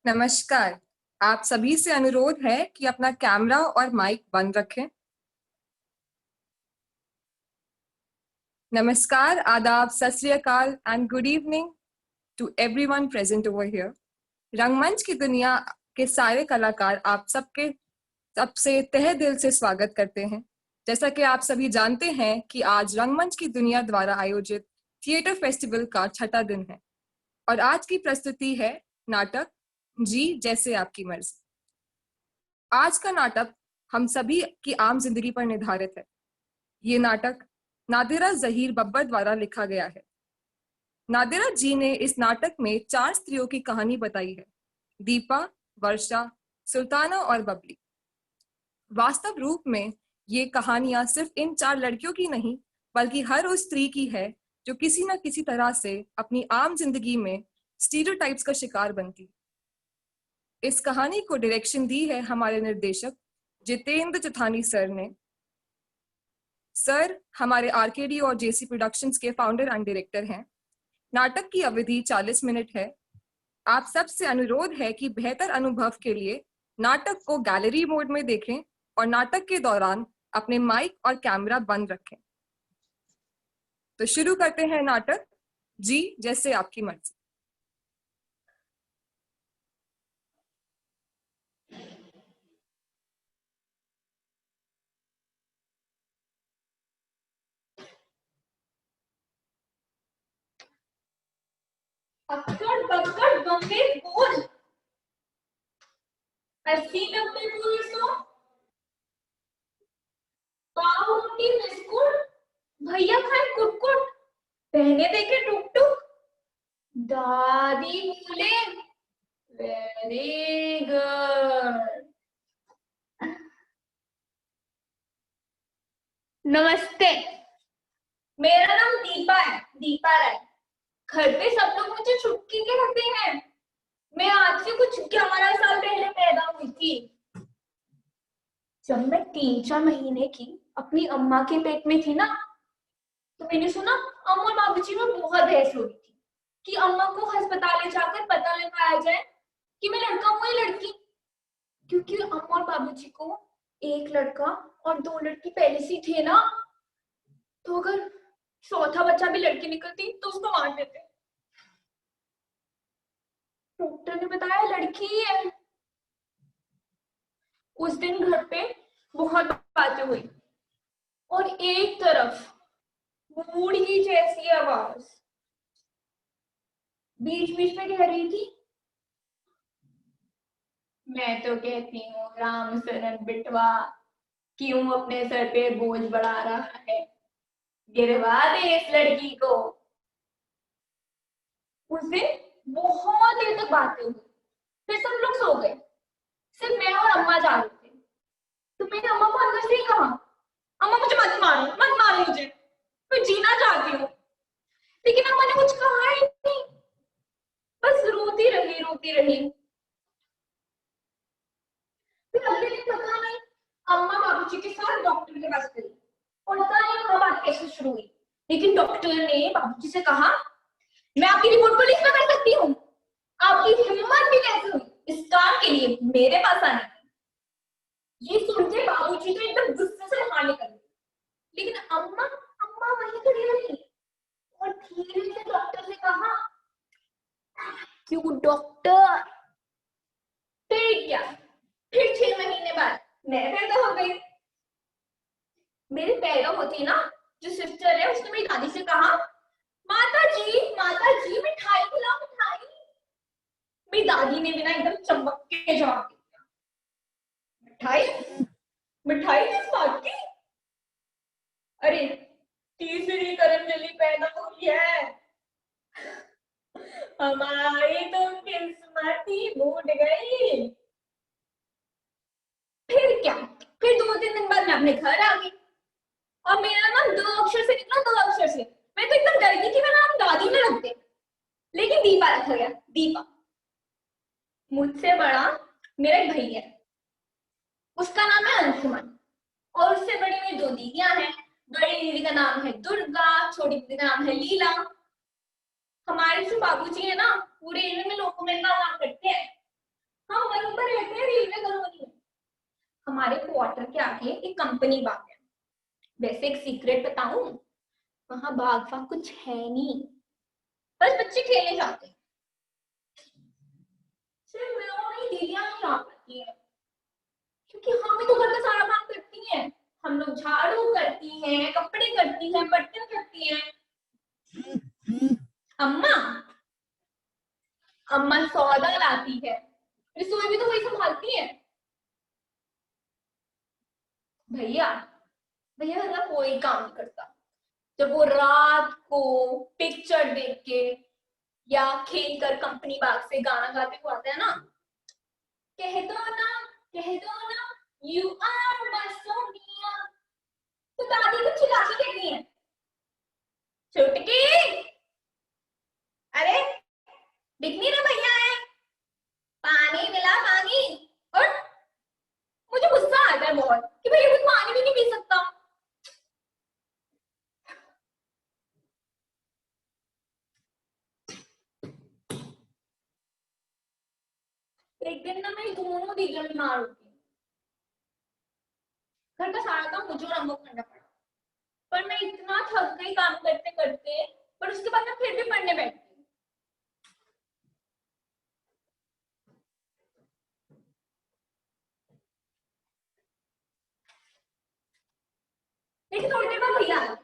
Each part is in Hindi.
नमस्कार। आप सभी से अनुरोध है कि अपना कैमरा और माइक बंद रखें। नमस्कार, आदाब, सत श्री अकाल and good evening to everyone present over here. रंगमंच की दुनिया के सारे कलाकार आप सबके सबसे तहे दिल से स्वागत करते हैं। जैसा कि आप सभी जानते हैं कि आज रंगमंच की दुनिया द्वारा आयोजित थिएटर फेस्टिवल का छठा दिन है और आज की प्रस्तुति है नाटक जी जैसे आपकी मर्जी। आज का नाटक हम सभी की आम जिंदगी पर निर्धारित है। ये नाटक नादिरा जहीर बब्बर द्वारा लिखा गया है। नादिरा जी ने इस नाटक में 4 स्त्रियों की कहानी बताई है: दीपा, वर्षा, सुल्ताना और बबली। वास्तव रूप में ये कहानियां सिर्फ इन 4 लड़कियों की नहीं बल्कि हर उस स्त्री की है जो किसी न किसी तरह से अपनी आम जिंदगी में स्टीरियोटाइप्स का शिकार बनती। इस कहानी को डायरेक्शन दी है हमारे निर्देशक जितेंद्र चथानी सर ने। सर हमारे आरकेडी और जेसी प्रोडक्शंस के फाउंडर एंड डायरेक्टर हैं। नाटक की अवधि 40 मिनट है। आप सबसे अनुरोध है कि बेहतर अनुभव के लिए नाटक को गैलरी मोड में देखें और नाटक के दौरान अपने माइक और कैमरा बंद रखें। तो शुरू करते हैं नाटक जी जैसे आपकी मर्जी। अक्कड़ बक्कड़ बम्बे बोल 80-90 बोल सो पाव रोटी बिस्कुट भैया खाए कुटकुट पहने देखे टुक टुक दादी बोले वेरी गुड। नमस्ते, मेरा नाम दीपा है, दीपा राय। घर पे सब लोग मुझे छुटकी के रखते हैं। मैं आज से कुछ 11 साल पहले पैदा हुई थी। जब मैं 3-4 महीने की अपनी अम्मा के पेट में थी ना, तो मैंने सुना अम्मा और बाबूजी में बहुत बहस हो रही थी कि अम्मा को अस्पताल ले जाकर पता लगाया जाए कि मैं लड़का हूँ या लड़की, क्योंकि अम्मा और बाबूजी को एक लड़का और 2 लड़की पहले से थे ना, तो अगर चौथा बच्चा भी लड़की निकलती तो उसको मार देते। डॉक्टर ने बताया लड़की ही है। उस दिन घर पे बहुत बातें हुई और एक तरफ बूढ़ी जैसी आवाज बीच बीच में कह रही थी, मैं तो कहती हूँ राम शरण बिटवा क्यों अपने सर पे बोझ बढ़ा रहा है, गिरवा दे इस लड़की को। उस दिन बहुत देर तक बातें हुई, फिर सब लोग सो गए, सिर्फ मैं और अम्मा जाग रहे थे। तो मैंने अम्मा को अंदर से ही कहा, अम्मा मुझे मत मारो, मत मारो मुझे, मैं जीना चाहती हूँ। लेकिन अम्मा ने कुछ कहा ही नहीं, बस रोती रही रोती रही। फिर अगले दिन पता नहीं अम्मा बाबूजी के साथ डॉक्टर के पास गई और पता नहीं वहां बात कैसे शुरू हुई, लेकिन डॉक्टर ने बाबूजी से कहा मैं आपकी रिपोर्ट पुलिस में कर सकती हूँ, आपकी हिम्मत भी कैसे हुई इस काम के लिए मेरे पास आने की। ये सुन के बाबूजी तो एकदम गुस्से से बाहर निकल गए, लेकिन अम्मा अम्मा वहीं खड़ी रही और धीरे से डॉक्टर से कहा क्यों डॉक्टर। फिर क्या, फिर 6 महीने बाद मैं पैदा हो गई। मेरे पैदा होती ना जो सिस्टर है उसने मेरी दादी से कहा माता जी मिठाई खिलाओ मिठाई। मेरी दादी ने बिना एकदम चमक के जवाब दिया, मिठाई मिठाई किस बात की? अरे तीसरी करंजली पैदा हुई है, हमारी तो किस्मत ही फूट गई। फिर क्या, फिर 2-3 दिन बाद मैं अपने घर आ गई और मेरा नाम 2 अक्षर से निकला, 2 अक्षर से। मैं तो एकदम डर गई कि मेरा नाम दादी में रख दे, लेकिन दीपा रखा गया, दीपा। मुझसे बड़ा मेरा एक भैया है, उसका नाम है अंशुमन, और उससे बड़ी मेरी 2 दीदियां हैं। बड़ी दीदी का नाम है दुर्गा, छोटी दीदी का नाम है लीला। हमारे जो बाबूजी है ना पूरे एरिया में लोगों में नाम करते हैं, हम वहीं पर रहते हैं, रेलवे कॉलोनी में। हमारे क्वार्टर के आगे एक कंपनी बाग है। वैसे एक सीक्रेट बताऊं, वहां बाग फाग कुछ है नहीं, बस बच्चे खेलने जाते हैं। सिर्फ मैं और मेरी दीदियां नहीं आ पाती है, क्योंकि हम ही तो घर का सारा काम करती हैं। हम लोग झाड़ू करती हैं, कपड़े करती हैं, बर्तन करती हैं। अम्मा अम्मा सौदा लाती है, रसोई भी तो वही संभालती है। भैया भैया घर का कोई काम नहीं करता। जब वो रात को पिक्चर देख के या खेल कर कंपनी बाग से गाना गाते हुए आता है ना, कह दो ना, कह दो ना, यू आर माय सोनिया, तो दादी को चिल्ला के कहती है, छुटकी, अरे दिख नहीं रहा भैया है, पानी मिला पानी। और मुझे गुस्सा आता है बहुत कि भैया कुछ पानी भी नहीं पी सकता। एक दिन ना मेरी दोनों दीदियां बीमार हो गई। घर का सारा काम मुझे और अम्मा को करना पड़ा, पर मैं इतना थक गई काम करते करते, पर उसके बाद मैं फिर भी पढ़ने बैठ गई। लेकिन थोड़ी देर बाद भैया आया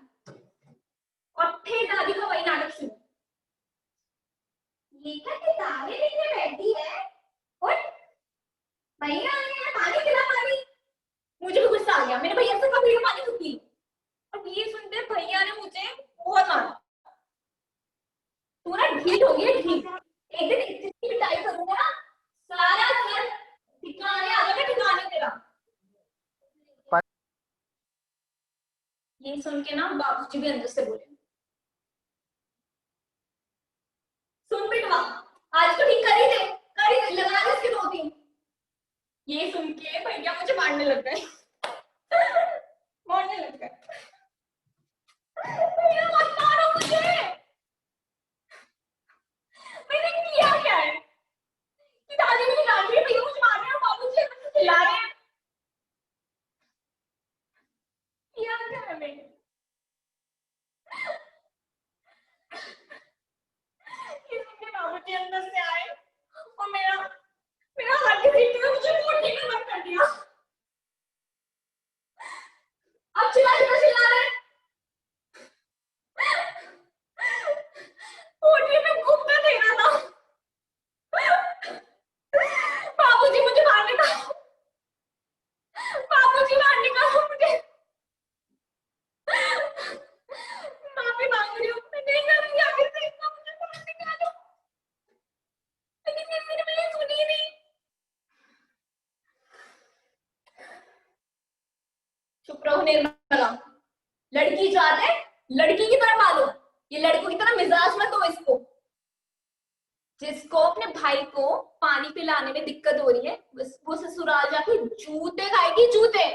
और फिर दादी का वही नाटक शुरू। ये क्या किताबें लेके बैठी है, और भैया आए हैं, पानी पिला पानी। मुझे भी गुस्सा आ गया, मैंने भैया से कहा भैया पानी क्यों पी। और ये सुनते भैया ने मुझे बहुत मारा। तू ना ढीठ हो गई, ढीठ। एक दिन इतनी पिटाई करूंगा ना, सारा घर ठिकाने आ जाएगा, ठिकाने तेरा। ये सुन के ना बाबूजी भी अंदर से बोले, सुन बेटवा, आज तो ठीक कर ही दे, लगा दे इसके दो तीन। ये सुन के भैया मुझे मारने लग गए। मारने लग गए। भैया मत मारो मुझे, मैंने किया क्या है कि दादी मुझे डांट रही है, भैया मुझे मार रहे हैं और बाबूजी मुझे चिल्ला रहे हैं। किया क्या है मैंने? ये सुन के बाबूजी अंदर से आए और मेरा मेरा हाथ देखते हुए मुझे पोटली में बंद कर दिया। अब चिल्ला रहे हैं। पोटली में घूमने दे रहा था। बाबूजी मुझे मारने का, बाबूजी मारने का मुझे। माफी मांग रही हूँ, मैं नहीं करूंगी आगे से इतना, मुझे मार निकालो। लेकिन किसी ने मेरी सुनी नहीं। चुप रहो निर्मला, लड़की जात है, लड़की की तरह पालो, ये लड़कों की तरह मिजाज मत हो इसको। जिसको अपने भाई को पानी पिलाने में दिक्कत हो रही है, वो ससुराल जाके जूते खाएगी, जूते।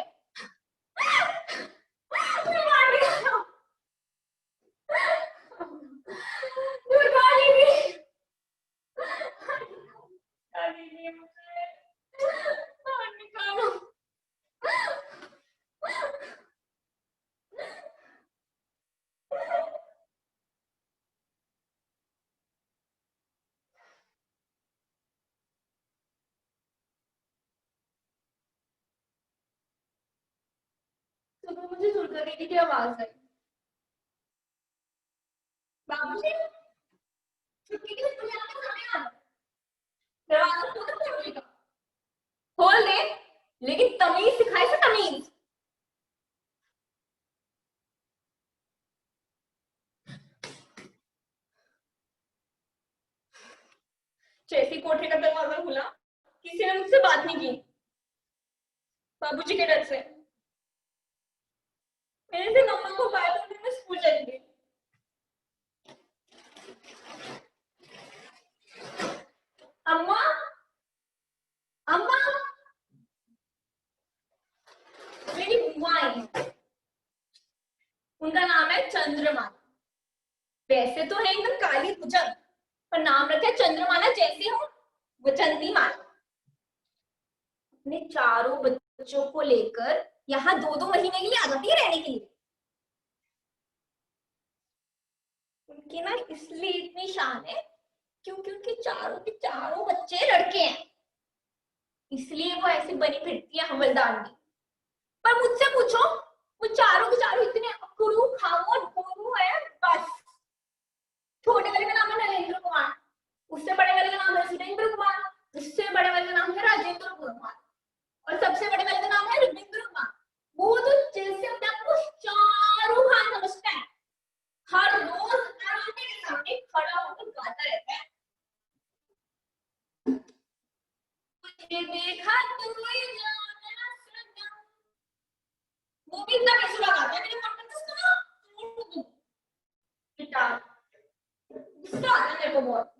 सुबह मुझे दुर्गा दीदी की आवाज आई, बाबूजी छुट्टी के दिन यहाँ पे खाने आना, दरवाजा खोल दो फैमिली का, खोल दे, लेकिन तमीज सिखाई से तमीज। जैसे कोठरी का दरवाजा खुला, किसी ने मुझसे बात नहीं की, बाबूजी के डर से। मेरे से मम्मा को बाय करने में स्कूल चली गई। अम्मा अम्मा, मेरी बुआ आई, उनका नाम है चंद्रमाला। वैसे तो है एकदम काली भुजंग, पर नाम रखा है चंद्रमाला, जैसे हो वो चंदी माला। अपने चारों बच्चों को लेकर यहाँ 2-2 महीने के लिए आ जाती है रहने के लिए। उनकी ना इसलिए इतनी शान है क्योंकि उनके चारों के चारों बच्चे लड़के हैं, इसलिए वो ऐसे बनी फिरती है हवलदार में। पर मुझसे पूछो, वो चारों के चारों इतने अकड़ू खामोश भोलू है बस। छोटे वाले का नाम है नरेंद्र कुमार, उससे बड़े वाले का नाम है सुरेंद्र कुमार, उससे बड़े वाले का नाम है राजेंद्र कुमार, और सबसे बड़े वाले का नाम है रविंद्र कुमार। वो तो जैसे अपने आप को शाहरुख खान समझता है, हर रोज आईने के सामने खड़ा होकर गाता रहता है, तुझे देखा तू जाना सनम। वो भी इतना बेसुरा गाता है, मेरे मन में तो सुना गिटार गुस्सा आता है मेरे को बहुत।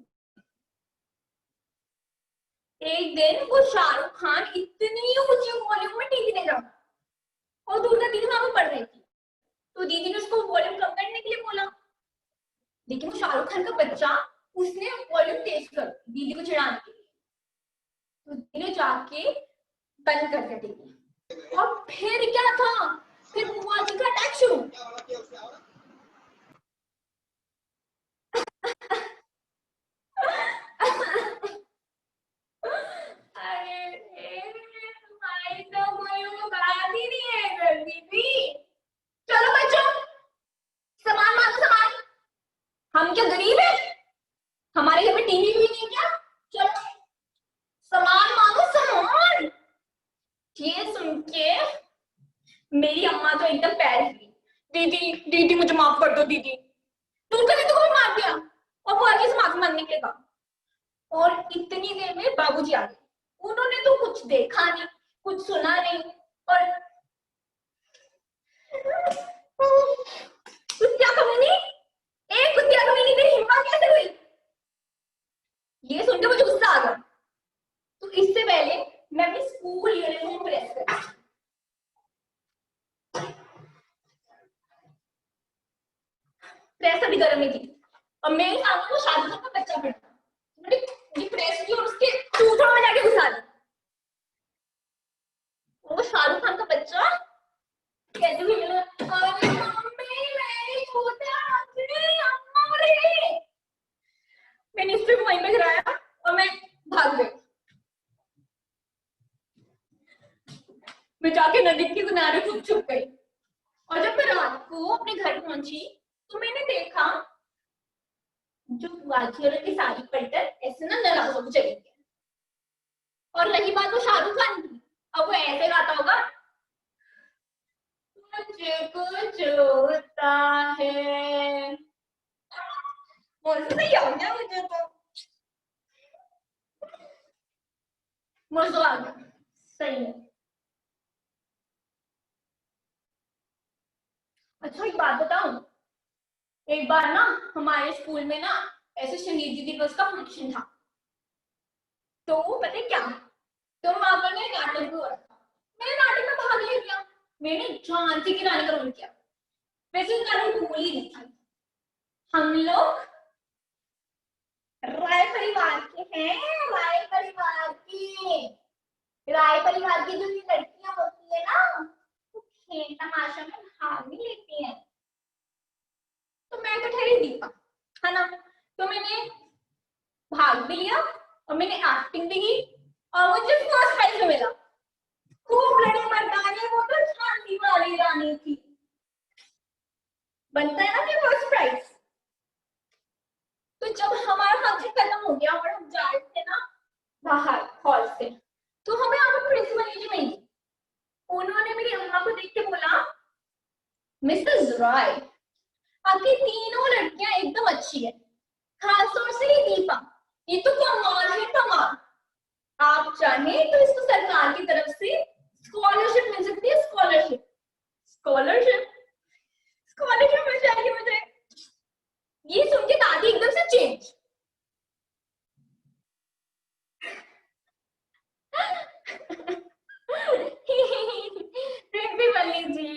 एक दिन वो शाहरुख खान इतनी ऊंची वॉल्यूम में टीवी देख रहा था और दूर दीदी वहां पर पढ़ रही थी, तो दीदी ने उसको वॉल्यूम कम करने के लिए बोला, लेकिन वो शाहरुख खान का बच्चा उसने वॉल्यूम तेज कर दीदी को चिढ़ाने के लिए, तो दीदी ने जाके बंद कर दिया टीवी। और फिर क्या था, फिर बुआ जी का अटैक शुरू। चलो बच्चों, सामान मांगो सामान। हम क्या गरीब है, हमारे घर में टीवी भी नहीं क्या? चलो सामान मांगो सामान। ये सुन के मेरी अम्मा तो एकदम पैर हिली, दीदी दीदी मुझे माफ कर दो दीदी। तुमको भी तुम्हें मार दिया और वो आगे से माफी मांगने के बाद, और इतनी देर में बाबूजी आ गए। उन्होंने तो कुछ देखा नहीं, कुछ सुना नहीं, और कुत्तिया कमीनी, एक कुत्तिया कमीनी तेरी हिम्मत कैसे हुई? ये सुन के मुझे गुस्सा आ गया। तो इससे पहले मैं अपनी स्कूल यूनिफॉर्म प्रेस कर, प्रेस अभी गर्म नहीं थी और मेरे सामने वो शादी का बच्चा बैठा, मैंने ये प्रेस की और उसके चूथड़ों में जाके घुसा दी। वो शाहरुख खान का बच्चा कहते हुए मिला, अरे मम्मी मेरी छोटा अम्मा रे। मैंने इससे वहीं पे गिराया और मैं भाग गई। मैं जाके नदी के किनारे छुप गई, और जब मैं रात को अपने घर पहुंची तो मैंने देखा जो वाजियों की साड़ी पलटर ऐसे ना नाराज हो चली गई। और रही बात वो शाहरुख खान की, अब वो ऐसे गाता होगा, मुझे कुछ होता है। मजा नहीं आ गया मुझे तो, मजा आ गया सही है। अच्छा एक बात बताऊं, एक बार ना हमारे स्कूल में ना ऐसे शहीदी दिवस का फंक्शन था, तो पता है क्या, तो वहां पर ना नाटक भी हो रहा था। मैंने नाटक में भाग ले लिया, मैंने झांसी की रानी का रोल किया। वैसे नाटक भूल ही नहीं था, हम लोग राय परिवार के हैं, राय परिवार की, राय परिवार की जो ये लड़कियां होती है ना, वो खेल तमाशा में भाग भी लेती हैं। तो मैं तो ठहरी दीपा, है ना, तो मैंने भाग भी लिया और मैंने एक्टिंग भी की और मुझे फर्स्ट प्राइज मिला। खूब लड़ी मर्दानी, वो तो झांसी वाली रानी थी, बनता है ना कि फर्स्ट प्राइज। तो जब हमारा फंक्शन खत्म हो गया और हम जा रहे थे ना बाहर हॉल से, तो हमें यहाँ पर प्रिंसिपल जी मिली। उन्होंने मेरी अम्मा को देख के बोला, मिसेस रॉय आपकी तीनों लड़कियां एकदम अच्छी है, खासतौर से ये दीपा, ये तो कमाल है कमाल। आप चाहें तो इसको सरकार की तरफ से स्कॉलरशिप मिल सकती है, स्कॉलरशिप स्कॉलरशिप स्कॉलरशिप मिल जाएगी मुझे। ये सुन के दादी एकदम से चेंज। प्रिंसिपल जी,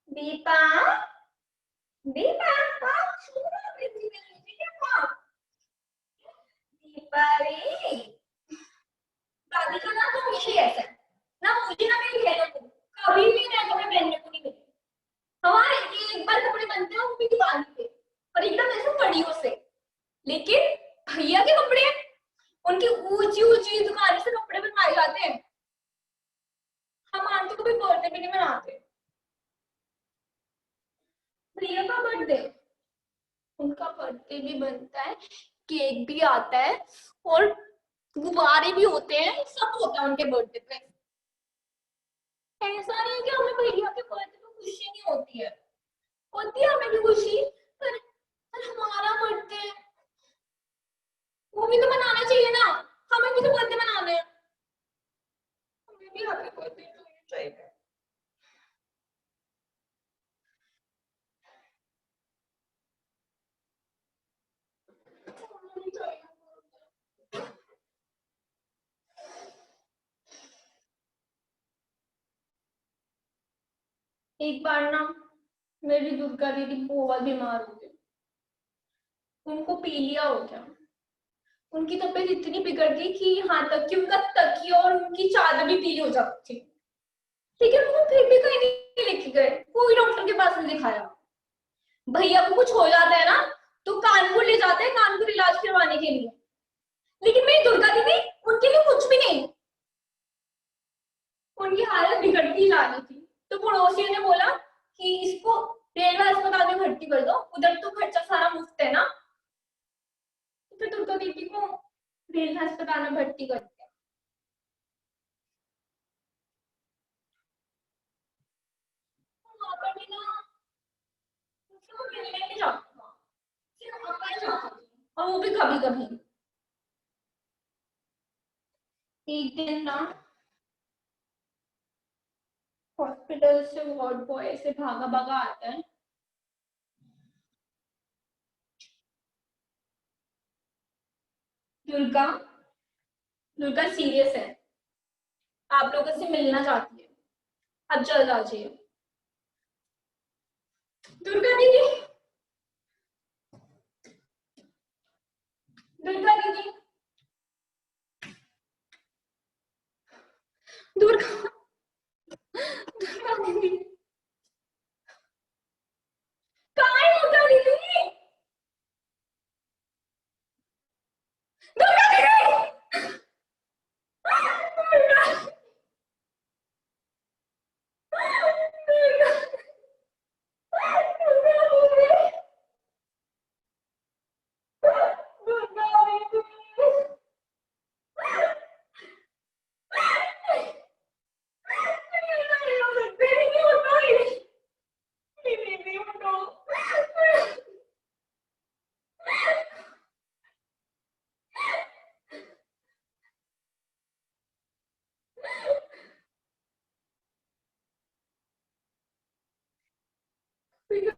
दीपा दीपा आप सुनो, प्रिंसिपल जी क्या दीपा रे, दादी का ना तो हमेशा ही ऐसा है ना, मुझे ना मेरी बहनों को कभी भी मैं कपड़े पहनने को नहीं मिले। हमारे एक बार कपड़े बनते हैं वो भी दिवाली पे और एकदम ऐसे पड़ियों से, लेकिन भैया के कपड़े उनकी ऊंची ऊंची दुकान से कपड़े बनवाए जाते हैं। हम आंटी को भी बर्थडे भी नहीं मनाते। भैया का बर्थडे, उनका बर्थडे भी बनता है, केक भी आता है और गुब्बारे भी होते हैं, सब होता है उनके बर्थडे पे। ऐसा नहीं है कि हमें भैया के बर्थडे पे खुशी नहीं होती है, होती है हमें भी खुशी, पर हमारा बर्थडे वो भी तो मनाना चाहिए ना, हमें भी तो बर्थडे मनाना है, हमें भी हैप्पी बर्थडे टू यू चाहिए। एक बार ना मेरी दुर्गा दीदी बहुत बीमार हो गई, उनको पीलिया हो गया, उनकी तबीयत इतनी बिगड़ गई कि यहाँ तक कि उनका तकिया और उनकी चादर भी पीली हो जाती थी, लेकिन वो फिर भी कहीं नहीं लेके गए, कोई डॉक्टर के पास नहीं दिखाया। भैया को कुछ हो जाता है ना तो कानपुर ले जाते हैं, कानपुर इलाज करवाने के लिए, लेकिन मेरी दुर्गा दीदी उनके लिए कुछ भी नहीं, उनकी हालत बिगड़ती जा रही थी। तो पड़ोसियों ने बोला कि इसको रेलवे अस्पताल में भर्ती कर दो, उधर तो खर्चा सारा मुफ्त है ना। तो फिर दुर्गा दीदी को रेलवे अस्पताल में भर्ती कर दिया। वहां पर भी ना उसको मिलने नहीं जाता था, सिर्फ अकल जाता थी, और वो भी कभी कभी। एक दिन ना हॉस्पिटल से वार्ड बॉय से भागा भागा आता है, दुर्गा, दुर्गा सीरियस है, आप लोगों से मिलना चाहती है, अब जल्द आ जाइए। दुर्गा दीदी, दुर्गा दीदी, दुर्गा, दुर्गा दीदी, कहाँ है दुर्गा दीदी, दुर्गा दीदी, दुर्गा, दुर्गा, दुर्गा दीदी, दुर्गा दीदी, नहीं हो सकते, नहीं होता है, दीदी उठो,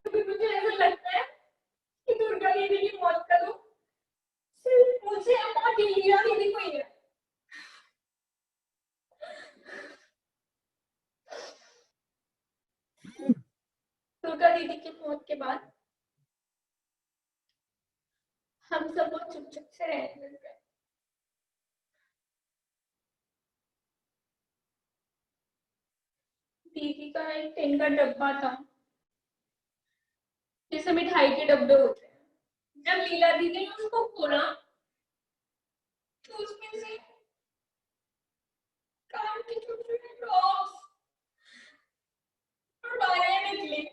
कभी मुझे ऐसा लगता है कि दुर्गा दीदी की मौत का दुख सिर्फ मुझे और दीदिया दीदी को ही है। दुर्गा दीदी की मौत के बाद हम सब बहुत चुप चुप से रहने लग गए। दीदी का एक टिन का डब्बा था, जैसे मिठाई के डब्बे होते हैं, जब लीला दीदी ने उसको खोला तो उसमें से कान के छोटे छोटे ड्रॉप्स और डायरें निकली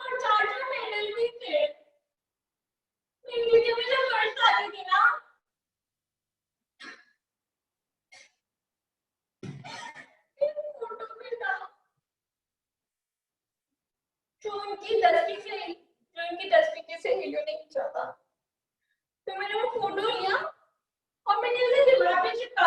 और चार चार मेडल भी थे। मेरी वीडियो में जब फर्स्ट आती थी ना, फोटो में था जो उनकी 10वीं से, जो उनकी 10वीं की सहेलियों ने खींचा था। तो मैंने वो फोटो लिया और मैंने उसे दीवार पे चिपका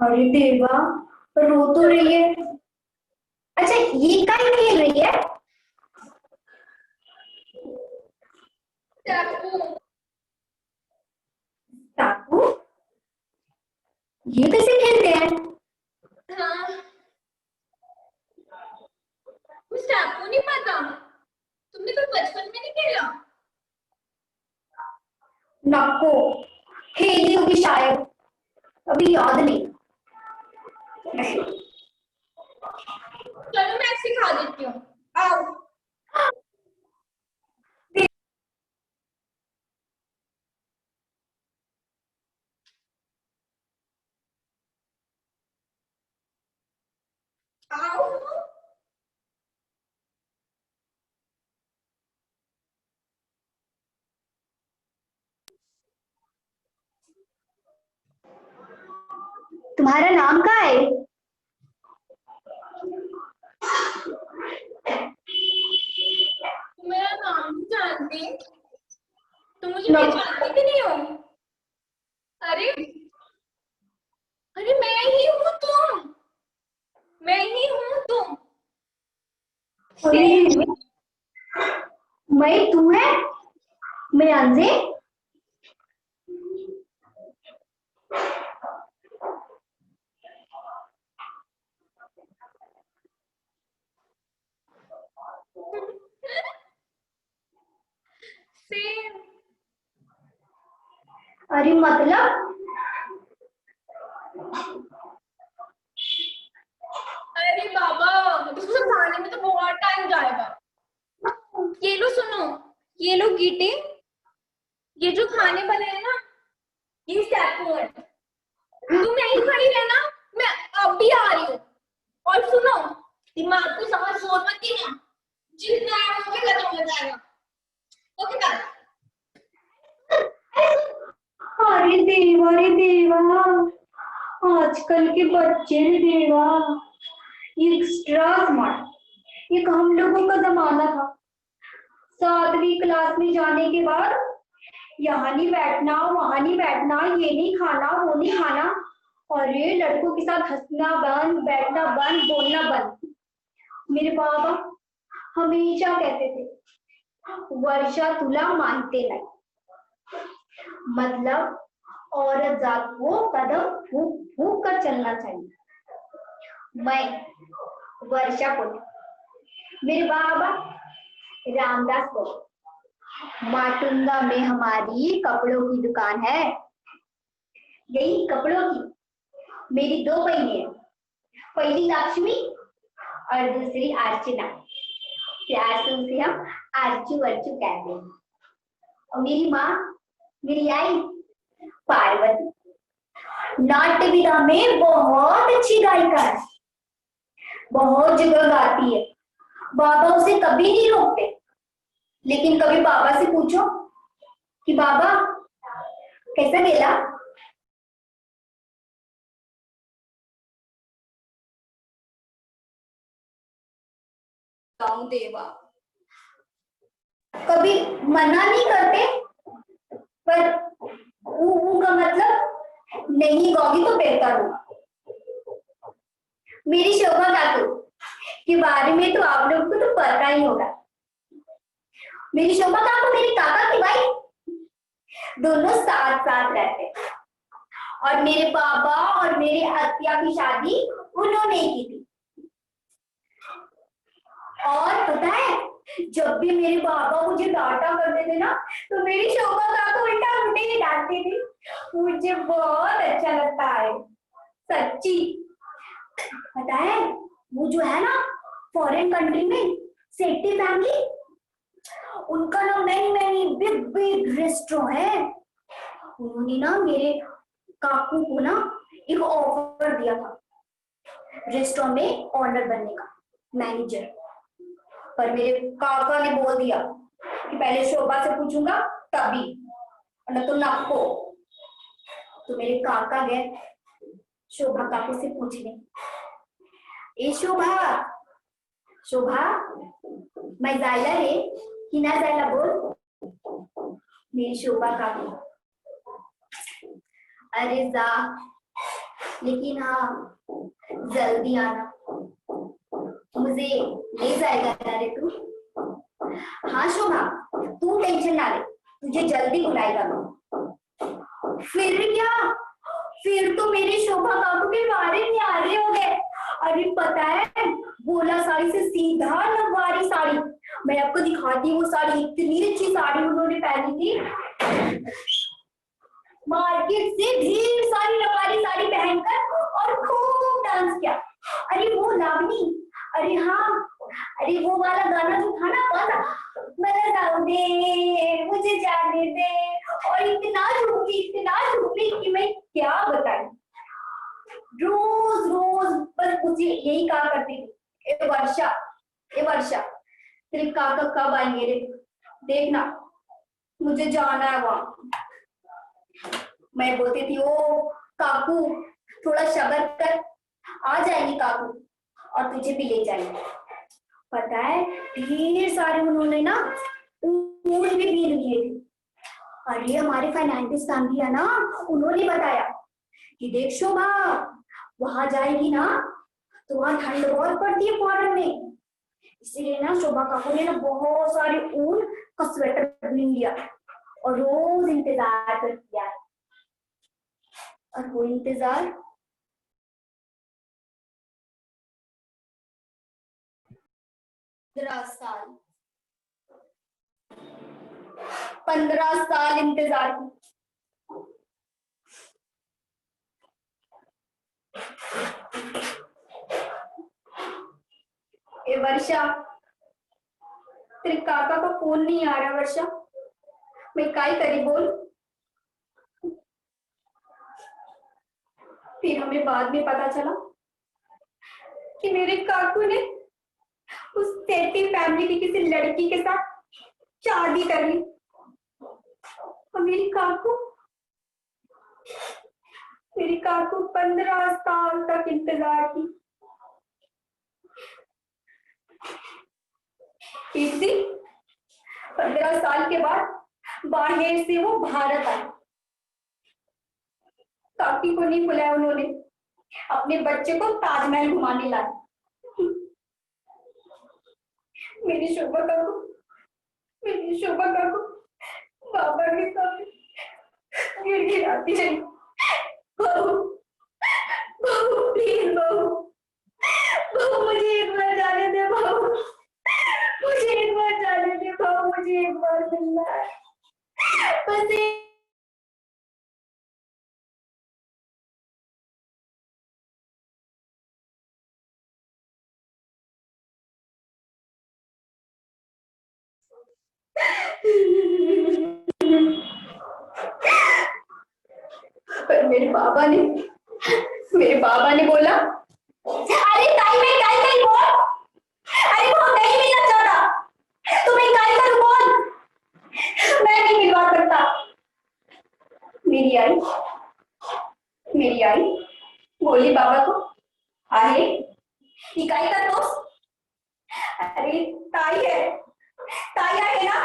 अरे देवा, रो तो रही है। अच्छा, ये क्या खेल रही है? टापू। टापू? ये कैसे खेलते हैं? हाँ, मुझे टापू नहीं पता। तुमने तो बचपन में नहीं खेला? नको, खेली होगी शायद, अभी याद नहीं। चलो मैं सिखा देती हूँ, आओ। आओ। तुम्हारा नाम क्या है? मेरा नाम नहीं जानती? तुम मुझे पहचानती भी नहीं हो। अरे अरे, मैं ही हूँ तुम, मैं ही हूँ तुम। अरे मैं तू है? मैं अंजे? सेम। अरे मतलब? अरे बाबा, इसको समझाने में तो बहुत टाइम जाएगा। ये लो सुनो, ये लो गीटे, ये जो खाने बने हैं ना, ये स्टेपू है। तुम यहीं खड़ी रहना, मैं अभी आ रही हूँ। और सुनो, दिमाग को समझ जोर मत देना, जितना है वो भी खत्म हो जाएगा। Okay bye. अरे देवा रे देवा, आजकल के बच्चे रे देवा, ये एक्स्ट्रा स्मार्ट। ये हम लोगों का जमाना था, 7वीं क्लास में जाने के बाद यहाँ नहीं बैठना, वहां नहीं बैठना, ये नहीं खाना, वो नहीं खाना। अरे लड़कों के साथ हंसना बंद, बैठना बंद, बोलना बंद। मेरे बाबा हमेशा कहते थे, वर्षा तुला मानते नहीं, मतलब औरत जात को कदम फूक फूक कर चलना चाहिए। मैं वर्षा को, मेरे बाबा रामदास को, माटुंगा में हमारी कपड़ों की दुकान है। यही कपड़ों की मेरी 2 बहनें हैं, पहली लक्ष्मी और दूसरी अर्चना। प्यार से उसे हम आरचू अर्चू कहते हैं। और मेरी माँ, मेरी आई पार्वती, नाट्य विधा में बहुत अच्छी गायिका है, बहुत जगह गाती है। बाबा उसे कभी नहीं रोकते, लेकिन कभी बाबा से पूछो कि बाबा कैसा गेला, गाऊं देवा, कभी मना नहीं करते, पर ऊ का मतलब नहीं गाओगी तो बेहतर होगा। मेरी शोभा काकू के बारे में तो आप लोगों को तो पता ही होगा। मेरी शोभा काकू मेरी काका की भाई, दोनों साथ साथ रहते हैं। और मेरे बाबा और मेरे अत्या की शादी उन्होंने की थी। और पता है, जब भी मेरे बाबा मुझे डांटा करते थे ना, तो मेरी शोभा काकू उल्टा मुझे ही डांटती थी। मुझे बहुत अच्छा लगता है, सच्ची। पता है, वो जो है ना फॉरेन कंट्री में सेठी फैमिली, उनका ना many many big big restaurant है। उन्होंने ना मेरे काकू को ना एक ऑफर दिया था रेस्टोरेंट में ऑनर बनने का, मैनेजर। पर मेरे काका ने बोल दिया कि पहले शोभा से पूछूंगा तभी, न तो नको। तो मेरे काका गए शोभा काकू से पूछने, ए शोभा, शोभा मैं जायला रे कि ना जायला बोल। मेरी शोभा काकू, अरे जा, लेकिन हाँ जल्दी आना, मुझे ले जाएगा ना रे तू। हाँ शोभा, तू टेंशन ना ले, तुझे जल्दी बुलाएगा। फिर क्या, फिर तो मेरे शोभा काकू के बारे में आ रहे हो गए। अरे पता है, बोला साड़ी से सीधा नवारी साड़ी। मैं आपको दिखाती हूँ वो साड़ी, इतनी अच्छी साड़ी उन्होंने पहनी थी। मार्केट से ढेर सारी नवारी साड़ी पहनकर और खूब डांस किया। अरे वो लावनी, अरे हाँ, अरे वो वाला गाना जो था ना, कौन सा, मैं जाऊं दे मुझे जाने दे, और इतना झूठी कि मैं क्या बताऊं। रोज रोज बस मुझे यही कहा करती थी, ए वर्षा तेरे काका कब आएंगे रे, देखना मुझे जाना है वहां। मैं बोलती थी, ओ काकू थोड़ा सब्र कर, आ जाएंगे काकू और तुझे भी ले जाएंगे। पता है, ढेर सारे उन्होंने ना ऊँट भी बीन लिए थे। अरे हमारे फाइनेंस आंटी है ना, उन्होंने बताया कि देख शोभा, वहां जाएगी ना तो वहां ठंड बहुत पड़ती है फॉरेन में, इसीलिए ना शोभा काकू ने ना बहुत सारे ऊन का स्वेटर बीन लिया और रोज इंतजार कर किया। और वो इंतजार 15 साल इंतजार की। ए वर्षा, तेरे काका का फोन नहीं आ रहा वर्षा, मैं क्या करी बोल। फिर हमें बाद में पता चला कि मेरे काकू ने उस सेठी फैमिली की किसी लड़की के साथ शादी कर ली। और मेरी काकू 15 साल तक इंतजार की। एक दिन 15 साल के बाद बाहर से वो भारत आई। काकी को नहीं बुलाया उन्होंने, अपने बच्चे को ताजमहल घुमाने लाए। मेरी शोभा काकू बाबा के सामने गिड़गिड़ाती रही, बहू बहू प्लीज बहू, बहू मुझे एक बार जाने दे, बहू मुझे एक बार जाने दे, बहू मुझे एक बार मिलना है बस एक। पर मेरे बाबा ने बोला, अरे ताई मैं क्या करी बोल, अरे वो नहीं मिलना चाहता तो मैं क्या करूं बोल, मैं नहीं मिलवा सकता। मेरी आई बोली बाबा को, आहे इकाई का दोस्त, अरे ताई है ना,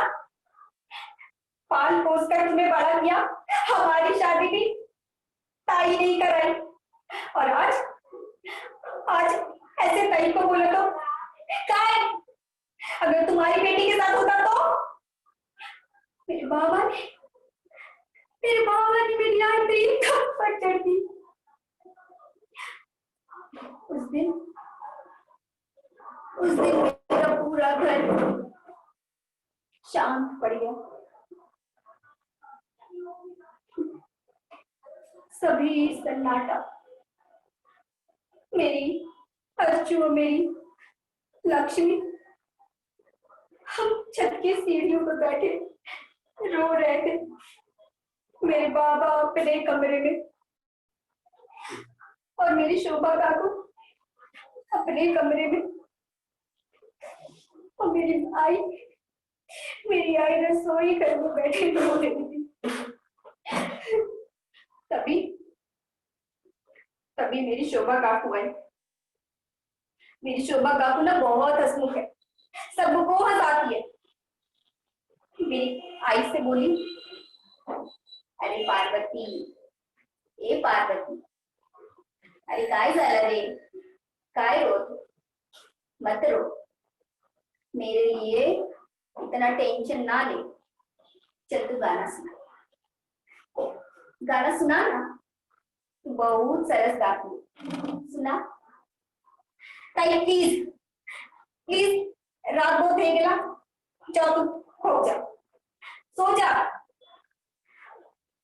पाल पोस कर तुम्हें बड़ा किया, हमारी शादी भी ताई नहीं कराई, और आज ऐसे ताई को बोले तो क्या है, अगर तुम्हारी बेटी के साथ होता तो। मेरे बाबा ने मेरी आंटी थप्पड़ चढ़ दी। उस दिन मेरा पूरा घर शांत पड़ गया। सभी सन्नाटा। मेरी अर्चू, मेरी लक्ष्मी, हम छत की सीढ़ियों पर बैठे रो रहे थे। मेरे बाबा अपने कमरे में और मेरी शोभा काकू अपने कमरे में, और मेरी आई रसोई घर में बैठे रो रही थी। तभी मेरी शोभा काकू आई। मेरी शोभा काकू ना बहुत हंसमुख है, सबको हंसाती है। मेरी आई से बोली, अरे पार्वती, अरे काय झालं रे? काय रोत? मत रो, मेरे लिए इतना टेंशन ना ले। चल तू गाना सुना, गाना सुना ना, तू बहुत सरस गाती सुना। ताई प्लीज प्लीज, रात बहुत है गेला, जाओ तू हो जा, सो जा।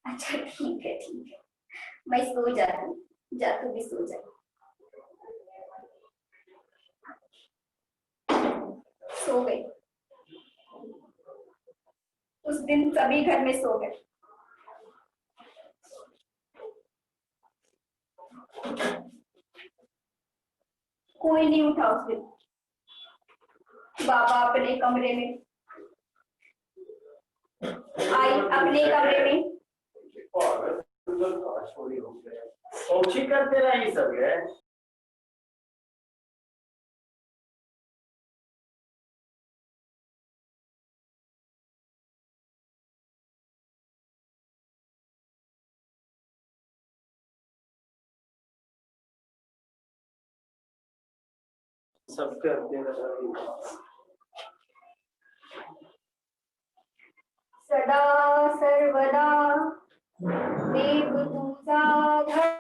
अच्छा ठीक है, मैं सो जाती हूँ, जा तू भी सो जा। सो गई। उस दिन सभी घर में सो गए। कोई नहीं उठा उस दिन। बाबा अपने कमरे में, आई अपने कमरे में। करते रहे सब है। सब करते रहे। सदा सर्वदा देव तुझा घर।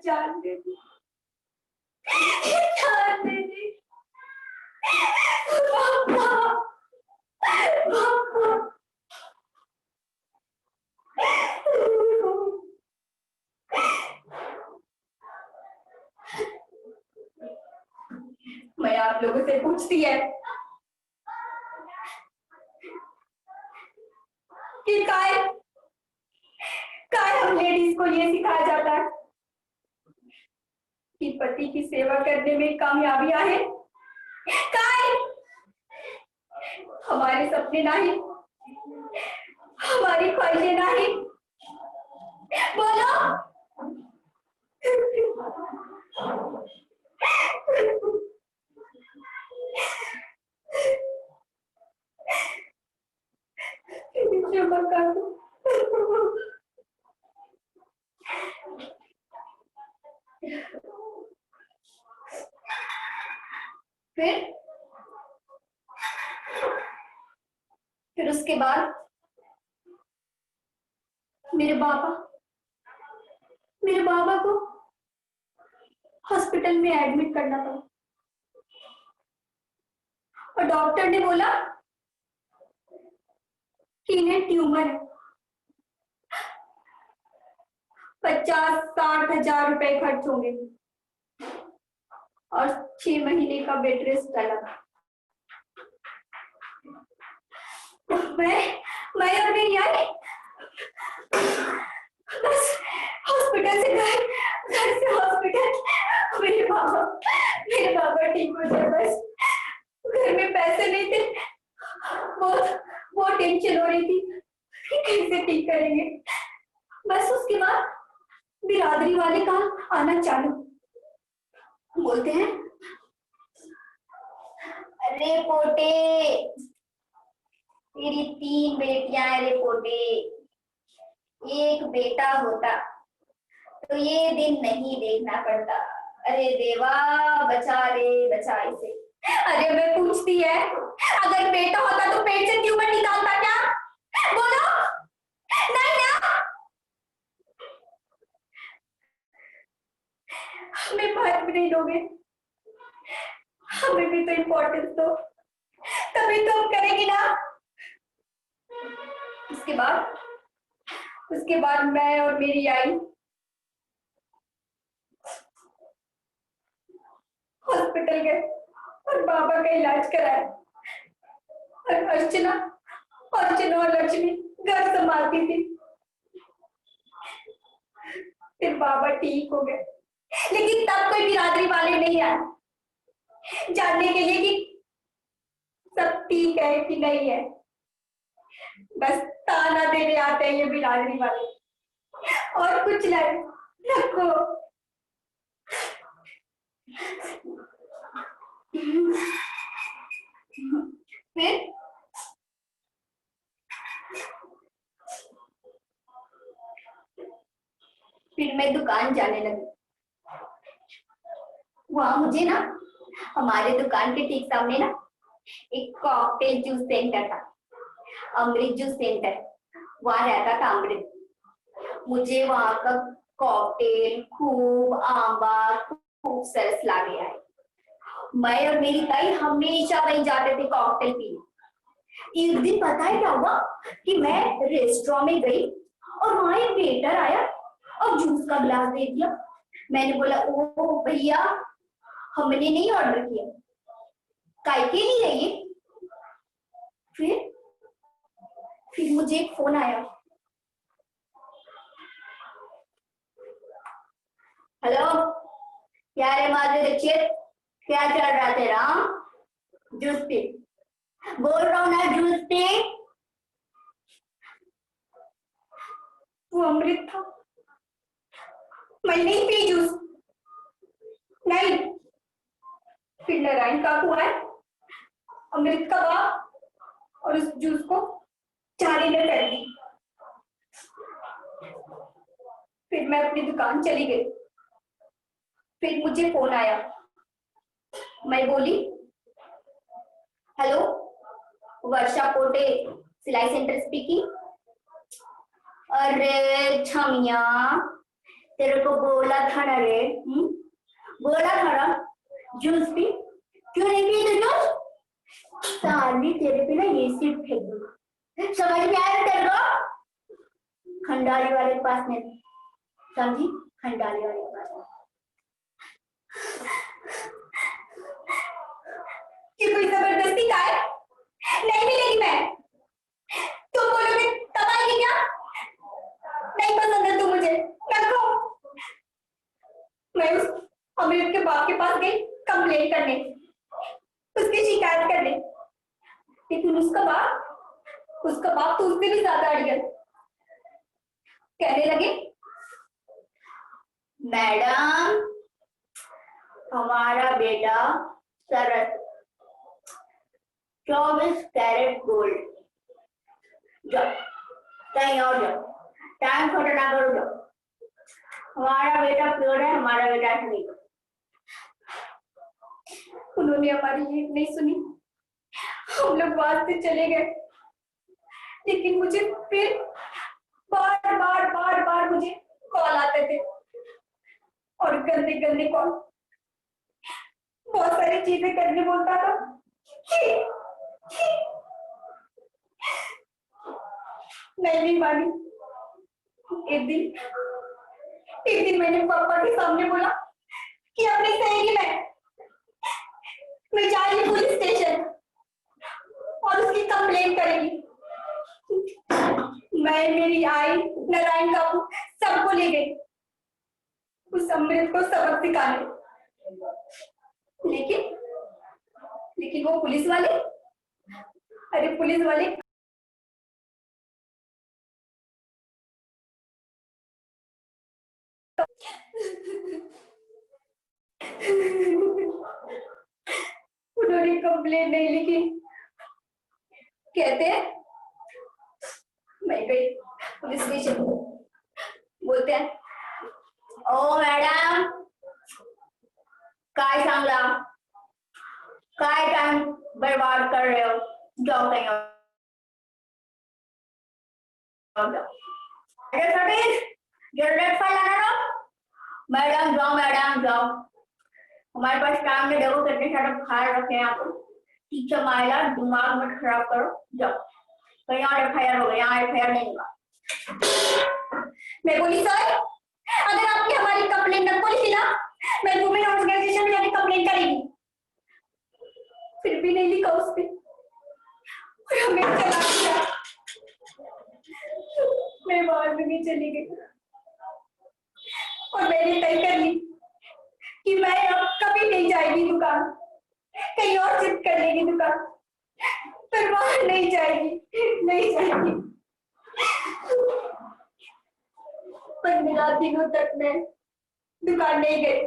जान दे दी, जान दे दी। पापा, पापा। मैं आप लोगों से पूछती है कि काय हम लेडीज को ये सिखाया जाता है कि पति की सेवा करने में कामयाबियां है। काय हमारे सपने नहीं, हमारी ख्वाहिशें नहीं। बोलो। क्षमा कर दो। फिर उसके बाद मेरे बाबा को हॉस्पिटल में एडमिट करना पड़ा और डॉक्टर ने बोला कि इन्हें ट्यूमर है। 50-60 हजार रुपए खर्च होंगे और 6 महीने का बेड रेस्ट अलग। मैं और मेरी आई बस हॉस्पिटल से घर से हॉस्पिटल। मेरे बाबा ठीक हो जाए बस। घर में पैसे नहीं थे, वो टेंशन हो रही थी कैसे ठीक करेंगे। बस उसके बाद बिरादरी वाले का आना चालू। बोलते हैं अरे पोटे तेरी 3 बेटियां हैं रे पोटे, एक बेटा होता तो ये दिन नहीं देखना पड़ता। अरे देवा, बचा रे बचा इसे। अरे मैं पूछती है, अगर बेटा होता तो पेट से ट्यूमर निकालता क्या? बोलो। नहीं ना। हमें बात भी नहीं दोगे, हमें भी तो इम्पोर्टेंस दो, तभी तो हम करेंगे ना। उसके बाद मैं और मेरी आई हॉस्पिटल गए और बाबा का इलाज कराया। और अर्चना और लक्ष्मी घर संभालती थी। फिर बाबा ठीक हो गए, लेकिन तब कोई बिरादरी वाले नहीं आए जानने के लिए कि सब ठीक है कि नहीं है। बस ताना देने आते हैं ये बिरादरी वाले, और कुछ नहीं। रखो। फिर मैं दुकान जाने लगी। वहां मुझे ना, हमारे दुकान के ठीक सामने ना एक कॉकटेल जूस सेंटर था, अमृत जूस सेंटर। वहां रहता था अमृत। मुझे वहां का कॉकटेल खूब आंबा, खूब सरस लागे आए। मैं और मेरी ताई हमेशा वहीं जाते थे कॉकटेल पीने। एक दिन पता है क्या हुआ कि मैं रेस्टोरेंट में गई और वहां एक वेटर आया और जूस का गिलास दे दिया। मैंने बोला, ओ भैया, हमने नहीं ऑर्डर किया, काय के लिए है ये? फिर मुझे एक फोन आया। हेलो, क्या रे माधुरी दीक्षित, क्या चल रहा तेरा? Juice P. बोल रहा हूँ ना, जूस पी। वो अमृत था। मैं नहीं पी जूस, नहीं। फिर नारायण काकू आए, अमृत का बाप, और उस जूस को जाली में कर दी। फिर मैं अपनी दुकान चली गई। फिर मुझे फोन आया। मैं बोली, हेलो, वर्षा पोटे सिलाई सेंटर स्पीकिंग। अरे छमिया, तेरे को बोला था ना रे, बोला था ना जूस पी, क्यों नहीं पी तो जूस? साली तेरे पे ना ये सिर्फ फेंक दूंगा, समझ में आया तेरे को? खंडाली वाले के पास नहीं, समझी? खंडाली वाले के पास। ये कोई जबरदस्ती का है? नहीं मिलेगी। मैं, तुम बोलोगे तब आएगी क्या? नहीं पसंद है तू मुझे, रखो। मैं उस अमृत के बाप के पास गई कंप्लेन करने, उसकी शिकायत करने। लेकिन उसका बाप तो उससे भी ज्यादा अड़ियल। कहने लगे, मैडम, हमारा बेटा सरस 24 कैरेट गोल्ड, जाओ कहीं और जाओ, टाइम खोटा ना करो, जाओ। हमारा बेटा प्योर है, हमारा बेटा नहीं। उन्होंने हमारी एक नहीं सुनी, हम लोग बात से चले गए। लेकिन मुझे फिर बार मुझे कॉल आते थे, और गंदे गंदे कॉल, बहुत सारी चीजें करने बोलता था। मैं नहीं मानी। एक दिन मैंने पापा के सामने बोला कि अपनी सहेली मैं जाएगी पुलिस स्टेशन और उसकी कंप्लेन करेगी। मैं, मेरी आई, नारायण काकू सबको ले गई उस अमृत को सबक सिखाने। लेकिन वो पुलिस वाले, अरे पुलिस वाले उन्होंने कंप्लेन नहीं लिखी। कहते हैं मैं गई पुलिस स्टेशन, बोलते हैं ओ मैडम काय सांगला, काय टाइम बर्बाद कर रहे हो, जाओ कहीं और जाओ। जनरेट फाइल आना दो। मैडम जाओ, हमारे पास काम में देखो कितने सारे फाइल रखे हैं आप। टीचर मारेगा, दिमाग मत खराब करो, जाओ कहीं और एफआईआर हो गया, यहाँ एफआईआर नहीं होगा। मैं बोली सर अगर आपने हमारी कंप्लेंट न खोली थी ना, मैं वुमेन ऑर्गेनाइजेशन में जाके कंप्लेंट करेगी। फिर भी नहीं लिखा उस पे और हमें चला दिया। मैं बाहर में भी चली गई और मैंने तय कर ली कि मैं अब कभी नहीं जाएगी दुकान, कहीं और शिफ्ट कर लेगी दुकान, पर बाहर नहीं जाएगी। पर मेरा दिनों तक मैं दुकान नहीं गई।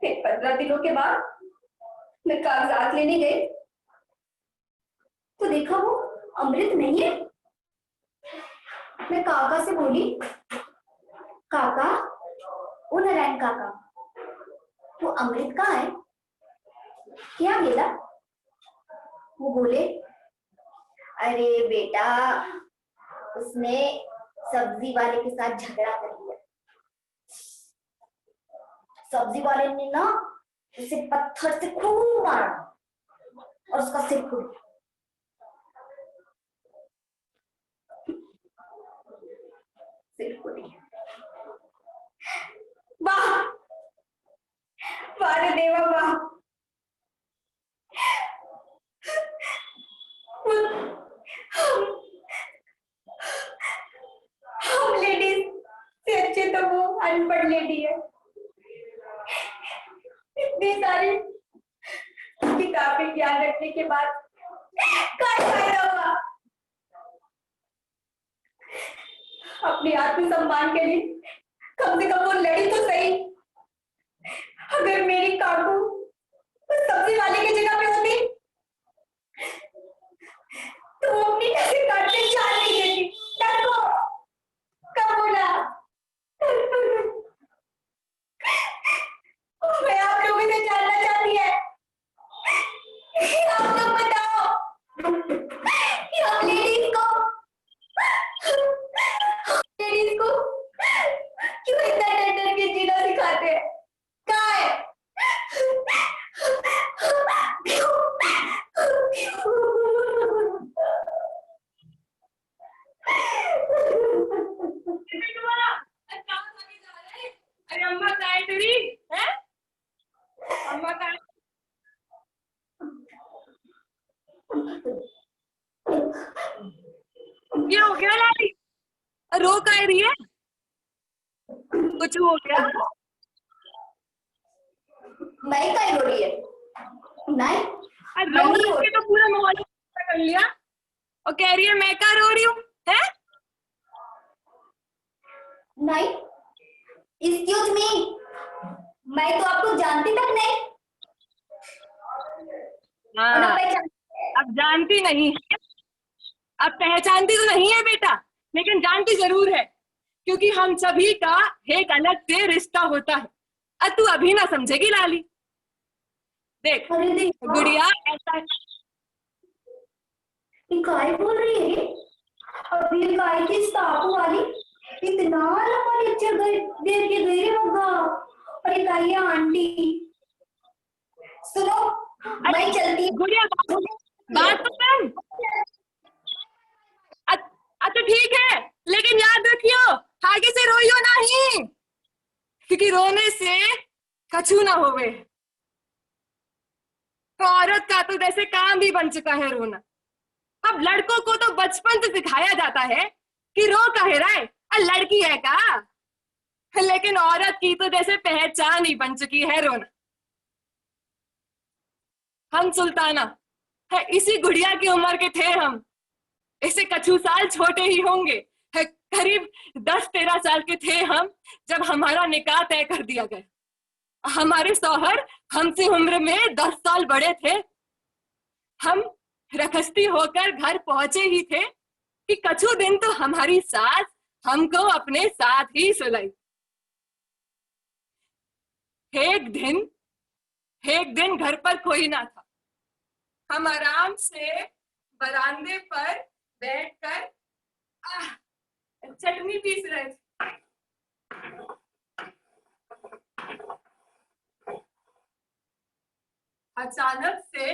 फिर 15 दिनों के बाद मैं कागजात लेने गई तो देखा वो अमृत नहीं है। मैं काका से बोली, काका, ओ नारायण काका, वो अमृत कहाँ है, क्या गेला? वो बोले, अरे बेटा उसने सब्जी वाले के साथ झगड़ा कर लिया। सब्जी वाले ने ना उसे पत्थर से खूब मारा और उसका सिर फूट गया। वाह वाह रे देवा वाह। हम लेडीज से अच्छे तो वो अनपढ़ लेडी है। इतनी सारी किताबें याद रखने के बाद क्या फायदा हुआ? अपने आत्मसम्मान के लिए कम से कम वो लड़ी तो सही। अगर मेरी काकू उस सब्जी वाले की जगह पे होती तो वो अपनी नसें काटने जान नहीं देती। डरको कब बोला? मैं आप लोगों से जानना चाहती है, आप लोग बताओ कि हम लेडीज को क्यों इतना डर डर के जीना सिखाते हैं? कहाँ है? अरे अम्मा कहाँ है तेरी? हैं? अम्मा कहाँ है? ये हो गया लाली? रो कह रही है? कुछ हो गया? मैं क्या रो रही है? नहीं रो के तो पूरा मोहल्ला कर लिया और कह रही है मैं क्या रो रही हूँ? है? नहीं, एक्सक्यूज मी, मैं तो आपको जानती तक नहीं। हाँ, अब जानती नहीं है, अब पहचानती तो नहीं है बेटा, लेकिन जानती जरूर है, क्योंकि हम सभी का एक अलग से रिश्ता होता है। अब तू अभी ना समझेगी लाली। देख गुड़िया ऐसा काय बोल रही है? अभी काय की स्टाफ वाली इतना लंबा लेक्चर दे के गई रे मग्गा। अरे काय आंटी सुनो, मैं चलती हूँ। गुड़िया बात तो सुन। अच्छा ठीक है, लेकिन याद रखियो आगे से रोइयो नहीं, क्योंकि रोने से कछु ना होवे। तो औरत का तो जैसे काम भी बन चुका है रोना। अब लड़कों को तो बचपन से सिखाया जाता है कि रो काहे रहा, लड़की है का, लेकिन औरत की तो जैसे पहचान ही बन चुकी है रोना। हम सुल्ताना है, इसी गुड़िया की उम्र के थे हम, इससे कछु साल छोटे ही होंगे, करीब 10-13 साल के थे हम जब हमारा निकाह तय कर दिया गया। हमारे शौहर हमसे उम्र में 10 साल बड़े थे। हम रखस्ती होकर घर पहुंचे ही थे कि कछु दिन तो हमारी सास हमको अपने साथ ही सुलाई। एक दिन घर पर कोई ना था। हम आराम से बरामदे पर बैठकर चटनी पीस रहे थे। अचानक से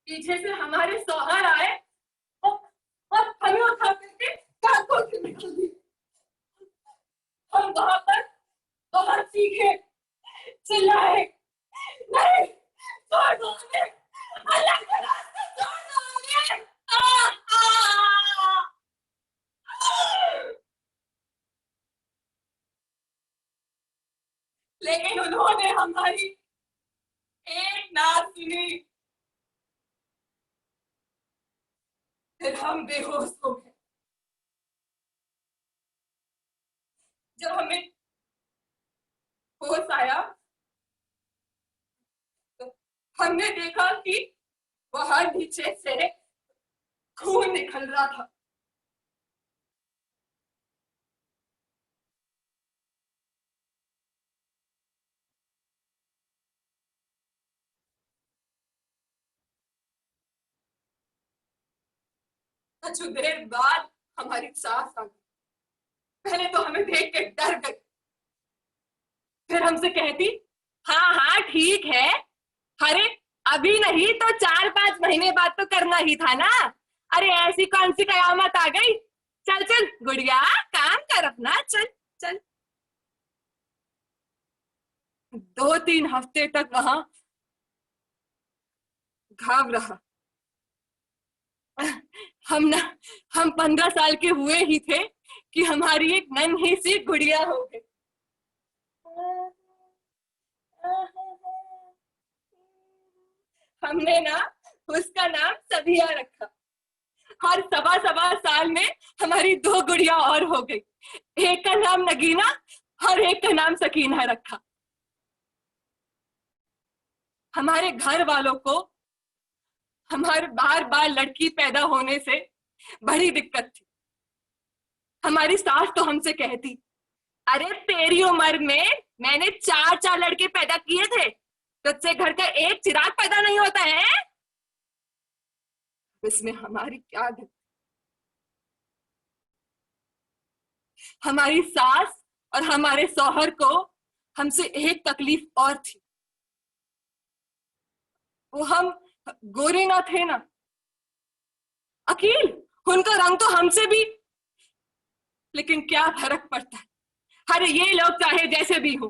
पीछे से हमारे शौहर आए और हमें उठा करके कार खोल के निकल दी। हम वहां पर बहुत चीखे, चिल्लाए, नहीं छोड़ दो हमें, अल्लाह के रास्ते छोड़ दो हमें। लेकिन उन्होंने हमारी एक ना सुनी। फिर हम बेहोश हो गए। जब हमें होश आया तो हमने देखा कि वहां नीचे से खून निकल रहा था। कुछ देर बाद हमारी सास आ गई। पहले तो हमें देख के डर गई, फिर हमसे कहती, हाँ हाँ ठीक है, अरे अभी नहीं तो 4-5 महीने बाद तो करना ही था ना। अरे ऐसी कौन सी कयामत आ गई, चल चल गुड़िया काम कर अपना, चल चल। 2-3 हफ्ते तक वहां घाव रहा। हम 15 साल के हुए ही थे कि हमारी एक नन्ही सी गुड़िया हो गई। हमने ना उसका नाम सबिया रखा। और 1.25 साल में हमारी 2 गुड़िया और हो गई। एक का नाम नगीना और एक का नाम सकीना रखा। हमारे घर वालों को हमारे बार बार लड़की पैदा होने से बड़ी दिक्कत थी। हमारी सास तो हमसे कहती, अरे तेरी उम्र में मैंने 4 लड़के पैदा किए थे, तुझसे घर का एक चिराग पैदा नहीं होता है। इसमें हमारी क्या गलती? हमारी सास और हमारे शौहर को हमसे एक तकलीफ और थी, वो हम गोरे ना थे ना। अकील, उनका रंग तो हमसे भी, लेकिन क्या फर्क पड़ता है। अरे ये लोग चाहे जैसे भी हो,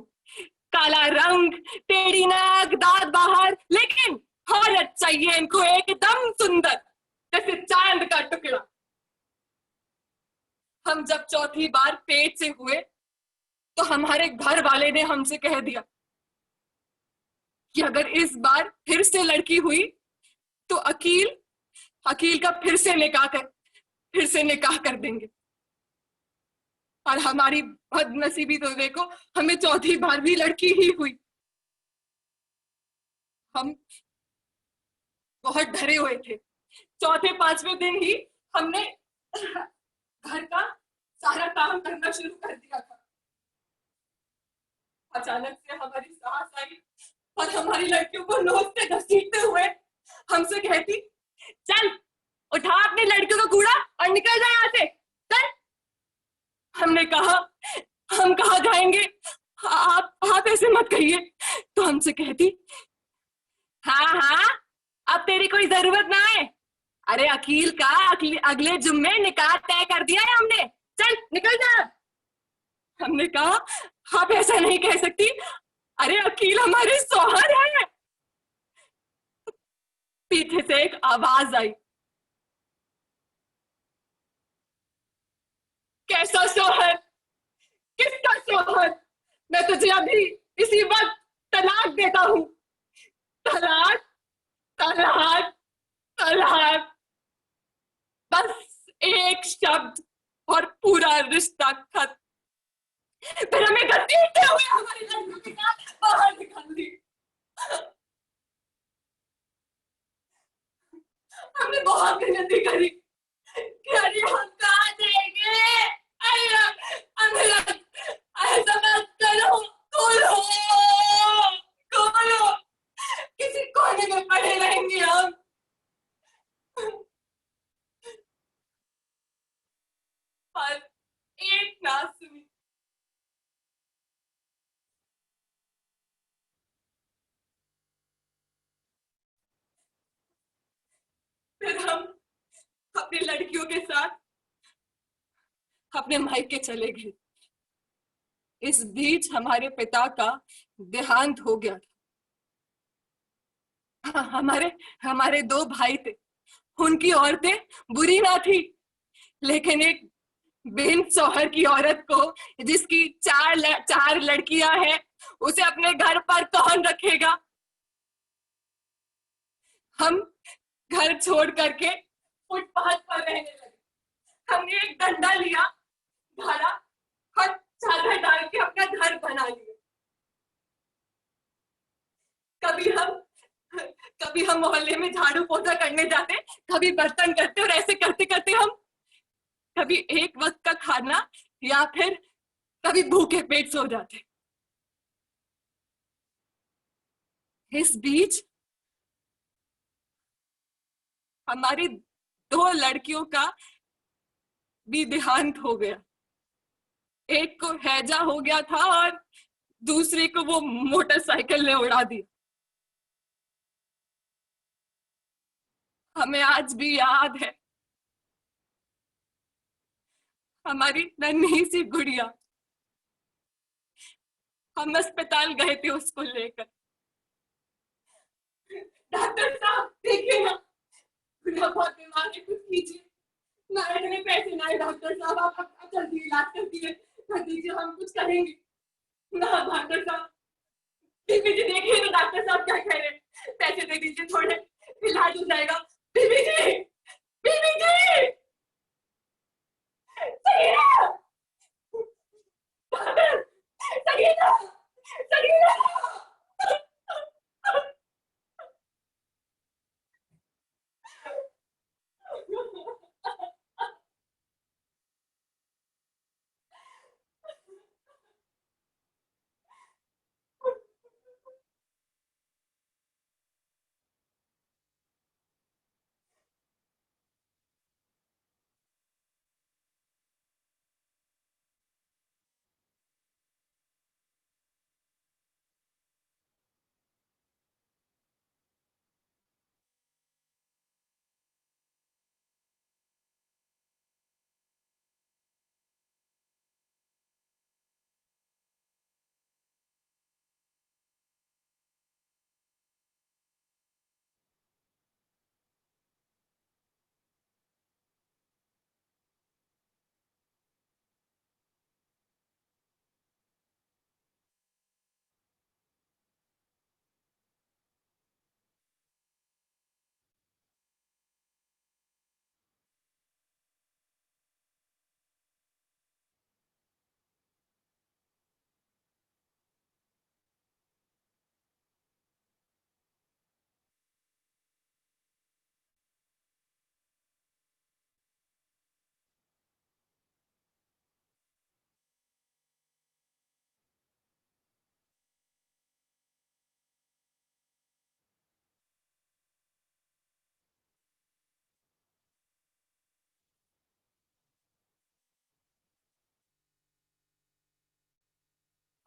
काला रंग, टेढ़ी नाक, दांत बाहर, लेकिन औरत चाहिए इनको एकदम सुंदर, जैसे चांद का टुकड़ा। हम जब चौथी बार पेट से हुए तो हमारे घर वाले ने हमसे कह दिया कि अगर इस बार फिर से लड़की हुई तो अकील का फिर से निकाह कर देंगे। और हमारी बदनसीबी तो देखो, हमें चौथी बार भी लड़की ही हुई। हम बहुत डरे हुए थे। 4-5वें दिन ही हमने घर का सारा काम करना शुरू कर दिया था। अचानक से हमारी सास आई और हमारी लड़कियों को नोचते घसीटते हुए हमसे कहती, चल उठा अपनी लड़कियों का कूड़ा और निकल जाए यहाँ से, चल। हमने कहा, हम कहाँ जाएंगे, आप ऐसे मत कहिए। तो हमसे कहती, हाँ हाँ अब तेरी कोई जरूरत ना है। अरे अकील का अगले जुम्मे निकाह तय कर दिया है हमने, चल निकल जा। हमने कहा, आप ऐसा नहीं कह सकती, अरे अकील हमारे शौहर है। पीछे से एक आवाज आई, कैसा शौहर, किसका शौहर, मैं तुझे अभी इसी वक्त तलाक देता हूं। तलाक तलाक तलाक, बस एक शब्द और पूरा रिश्ता खत्म। फिर हमें घसीटते हुए हमारी लड़कियों के साथ बाहर निकाल दी। हमने बहुत गलती करी कि अरे हम कहाँ जाएंगे। ऐसा मत करो, खोलो खोलो, किसी कोने में पड़े रहेंगे हम। पर एक ना सुनी। फिर हम अपनी लड़कियों के साथ अपने मायके चले गए। इस बीच हमारे पिता का देहांत हो गया था। हमारे हमारे दो भाई थे, उनकी औरतें बुरी ना थी, लेकिन एक बिन शौहर की औरत को, जिसकी चार लड़कियां हैं, उसे अपने घर पर कौन रखेगा। हम घर छोड़ करके फुटपाथ पर रहने लगे। हमने एक डंडा लिया, ढाला और चादर डाल के अपना घर बना लिया। कभी हम मोहल्ले में झाड़ू पोछा करने जाते, कभी बर्तन करते, और ऐसे करते करते हम कभी एक वक्त का खाना या फिर कभी भूखे पेट सो जाते। इस बीच हमारी दो लड़कियों का भी देहांत हो गया। एक को हैजा हो गया था और दूसरे को वो मोटरसाइकिल ने उड़ा दिया। हमें आज भी याद है हमारी नन्ही सी गुड़िया। हम अस्पताल गए थे उसको लेकर। डॉक्टर साहब देखिए ना, गुड़िया बहुत बीमार है, कुछ कीजिए। ना इतने पैसे ना है डॉक्टर साहब, आप जल्दी इलाज कर दीजिए, हम कुछ करेंगे ना। डॉक्टर साहब बीबी जी देखिए ना, डॉक्टर साहब क्या कह रहे हैं, पैसे दे दीजिए थोड़े, इलाज हो जाएगा। बीबी जी, बीबी जी, सगीरा, सगीरा, सगीरा।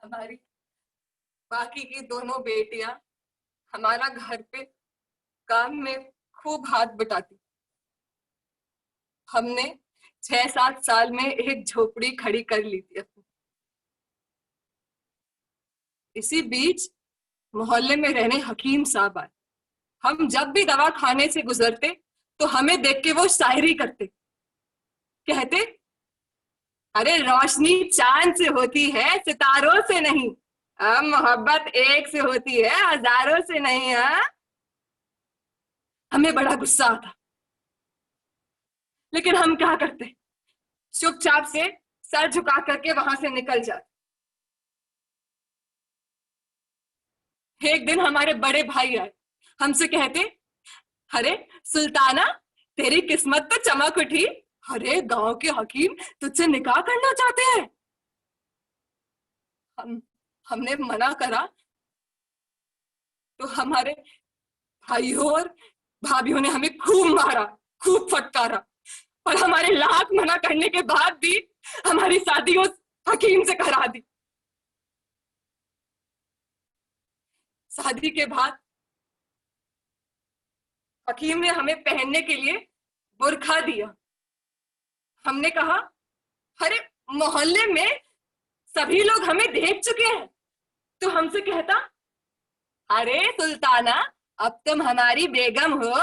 हमारी बाकी की दोनों बेटियां हमारा घर पे काम में खूब हाथ बटाती। हमने 6-7 साल में एक झोपड़ी खड़ी कर ली थी अपनी। इसी बीच मोहल्ले में रहने हकीम साहब आए। हम जब भी दवा खाने से गुजरते तो हमें देख के वो शायरी करते। कहते, अरे रोशनी चांद से होती है, सितारों से नहीं। अब मोहब्बत एक से होती है, हजारों से नहीं। हाँ, हमें बड़ा गुस्सा आता, लेकिन हम क्या करते, चुपचाप से सर झुका करके वहां से निकल जाते। एक दिन हमारे बड़े भाई आए, हमसे कहते, अरे सुल्ताना, तेरी किस्मत तो चमक उठी। अरे गांव के हकीम तुझसे निकाह करना चाहते हैं। हमने मना करा तो हमारे भाइयों और भाभीियों ने हमें खूब मारा, खूब फटकारा। और हमारे लाख मना करने के बाद भी हमारी शादी उस हकीम से करा दी। शादी के बाद हकीम ने हमें पहनने के लिए बुर्खा दिया। हमने कहा, अरे मोहल्ले में सभी लोग हमें देख चुके हैं। तो हमसे कहता, अरे सुल्ताना, अब तुम हमारी बेगम हो।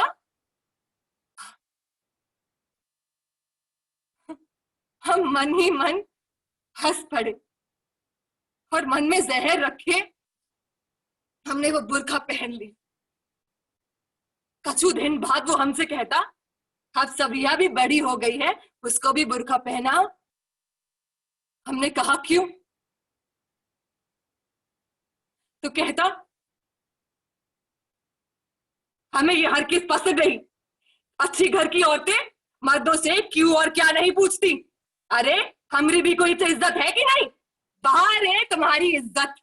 हम मन ही मन हंस पड़े और मन में जहर रखे हमने वो बुर्खा पहन ली। कुछ दिन बाद वो हमसे कहता, अब सबिया भी बड़ी हो गई है, उसको भी बुर्खा पहनाओ। हमने कहा क्यों? तो कहता, हमें ये हरगिज़ पसंद नहीं। अच्छी घर की औरतें मर्दों से क्यों और क्या नहीं पूछती। अरे हमारी भी कोई तो इज्जत है कि नहीं? बाहर है तुम्हारी इज्जत।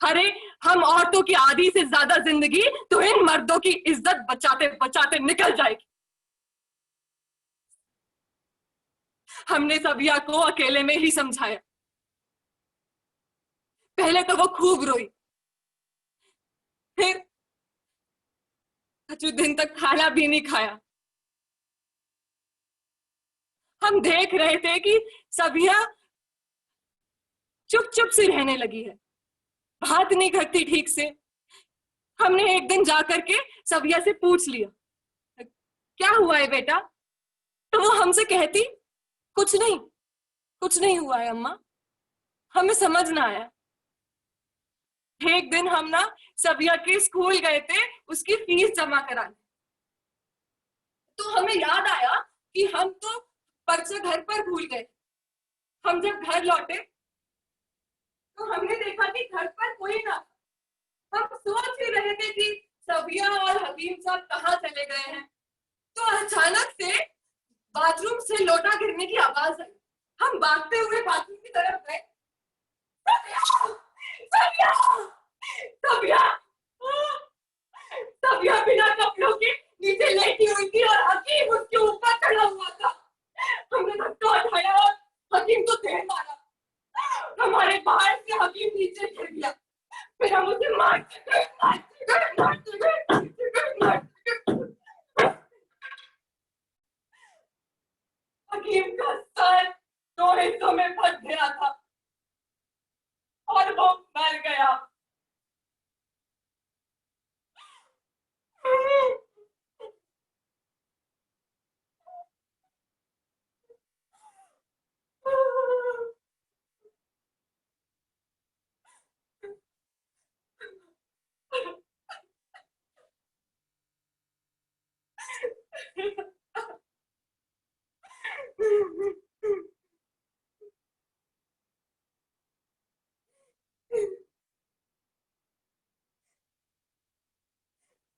अरे हम औरतों की आधी से ज्यादा जिंदगी तो इन मर्दों की इज्जत बचाते बचाते निकल जाएगी। हमने सबिया को अकेले में ही समझाया। पहले तो वो खूब रोई, फिर कुछ दिन तक खाना भी नहीं खाया। हम देख रहे थे कि सबिया चुप चुप से रहने लगी है, बात नहीं करती ठीक से। हमने एक दिन जाकर के सबिया से पूछ लिया, क्या हुआ है बेटा? तो वो हमसे कहती, कुछ नहीं, कुछ नहीं हुआ है अम्मा, हमें समझ ना आया। एक दिन हम ना सबिया के स्कूल गए थे उसकी फीस जमा कराने। तो हमें याद आया कि हम तो पर्चा घर पर भूल गए। हम जब घर लौटे तो हमने देखा कि घर पर कोई ना। हम सोच ही रहे थे कि सबिया और हकीम साहब कहाँ चले गए हैं। तो अचानक से बाथरूम से लोटा गिरने की आवाज आई। हम भागते हुए बाथरूम की तरफ गए। सबिया! सबिया! सबिया बिना कपड़ों के नीचे लेटी हुई थी और हकीम उसके ऊपर चढ़ा हुआ था। हमने धक्का उठाया और हकीम को ढेर मारा। हमारे बाहर से हकीम नीचे गिर गया। फिर हम उसे मारते गए। हकीम का सर 2 हिस्सों में फट गया था और वो मर गया।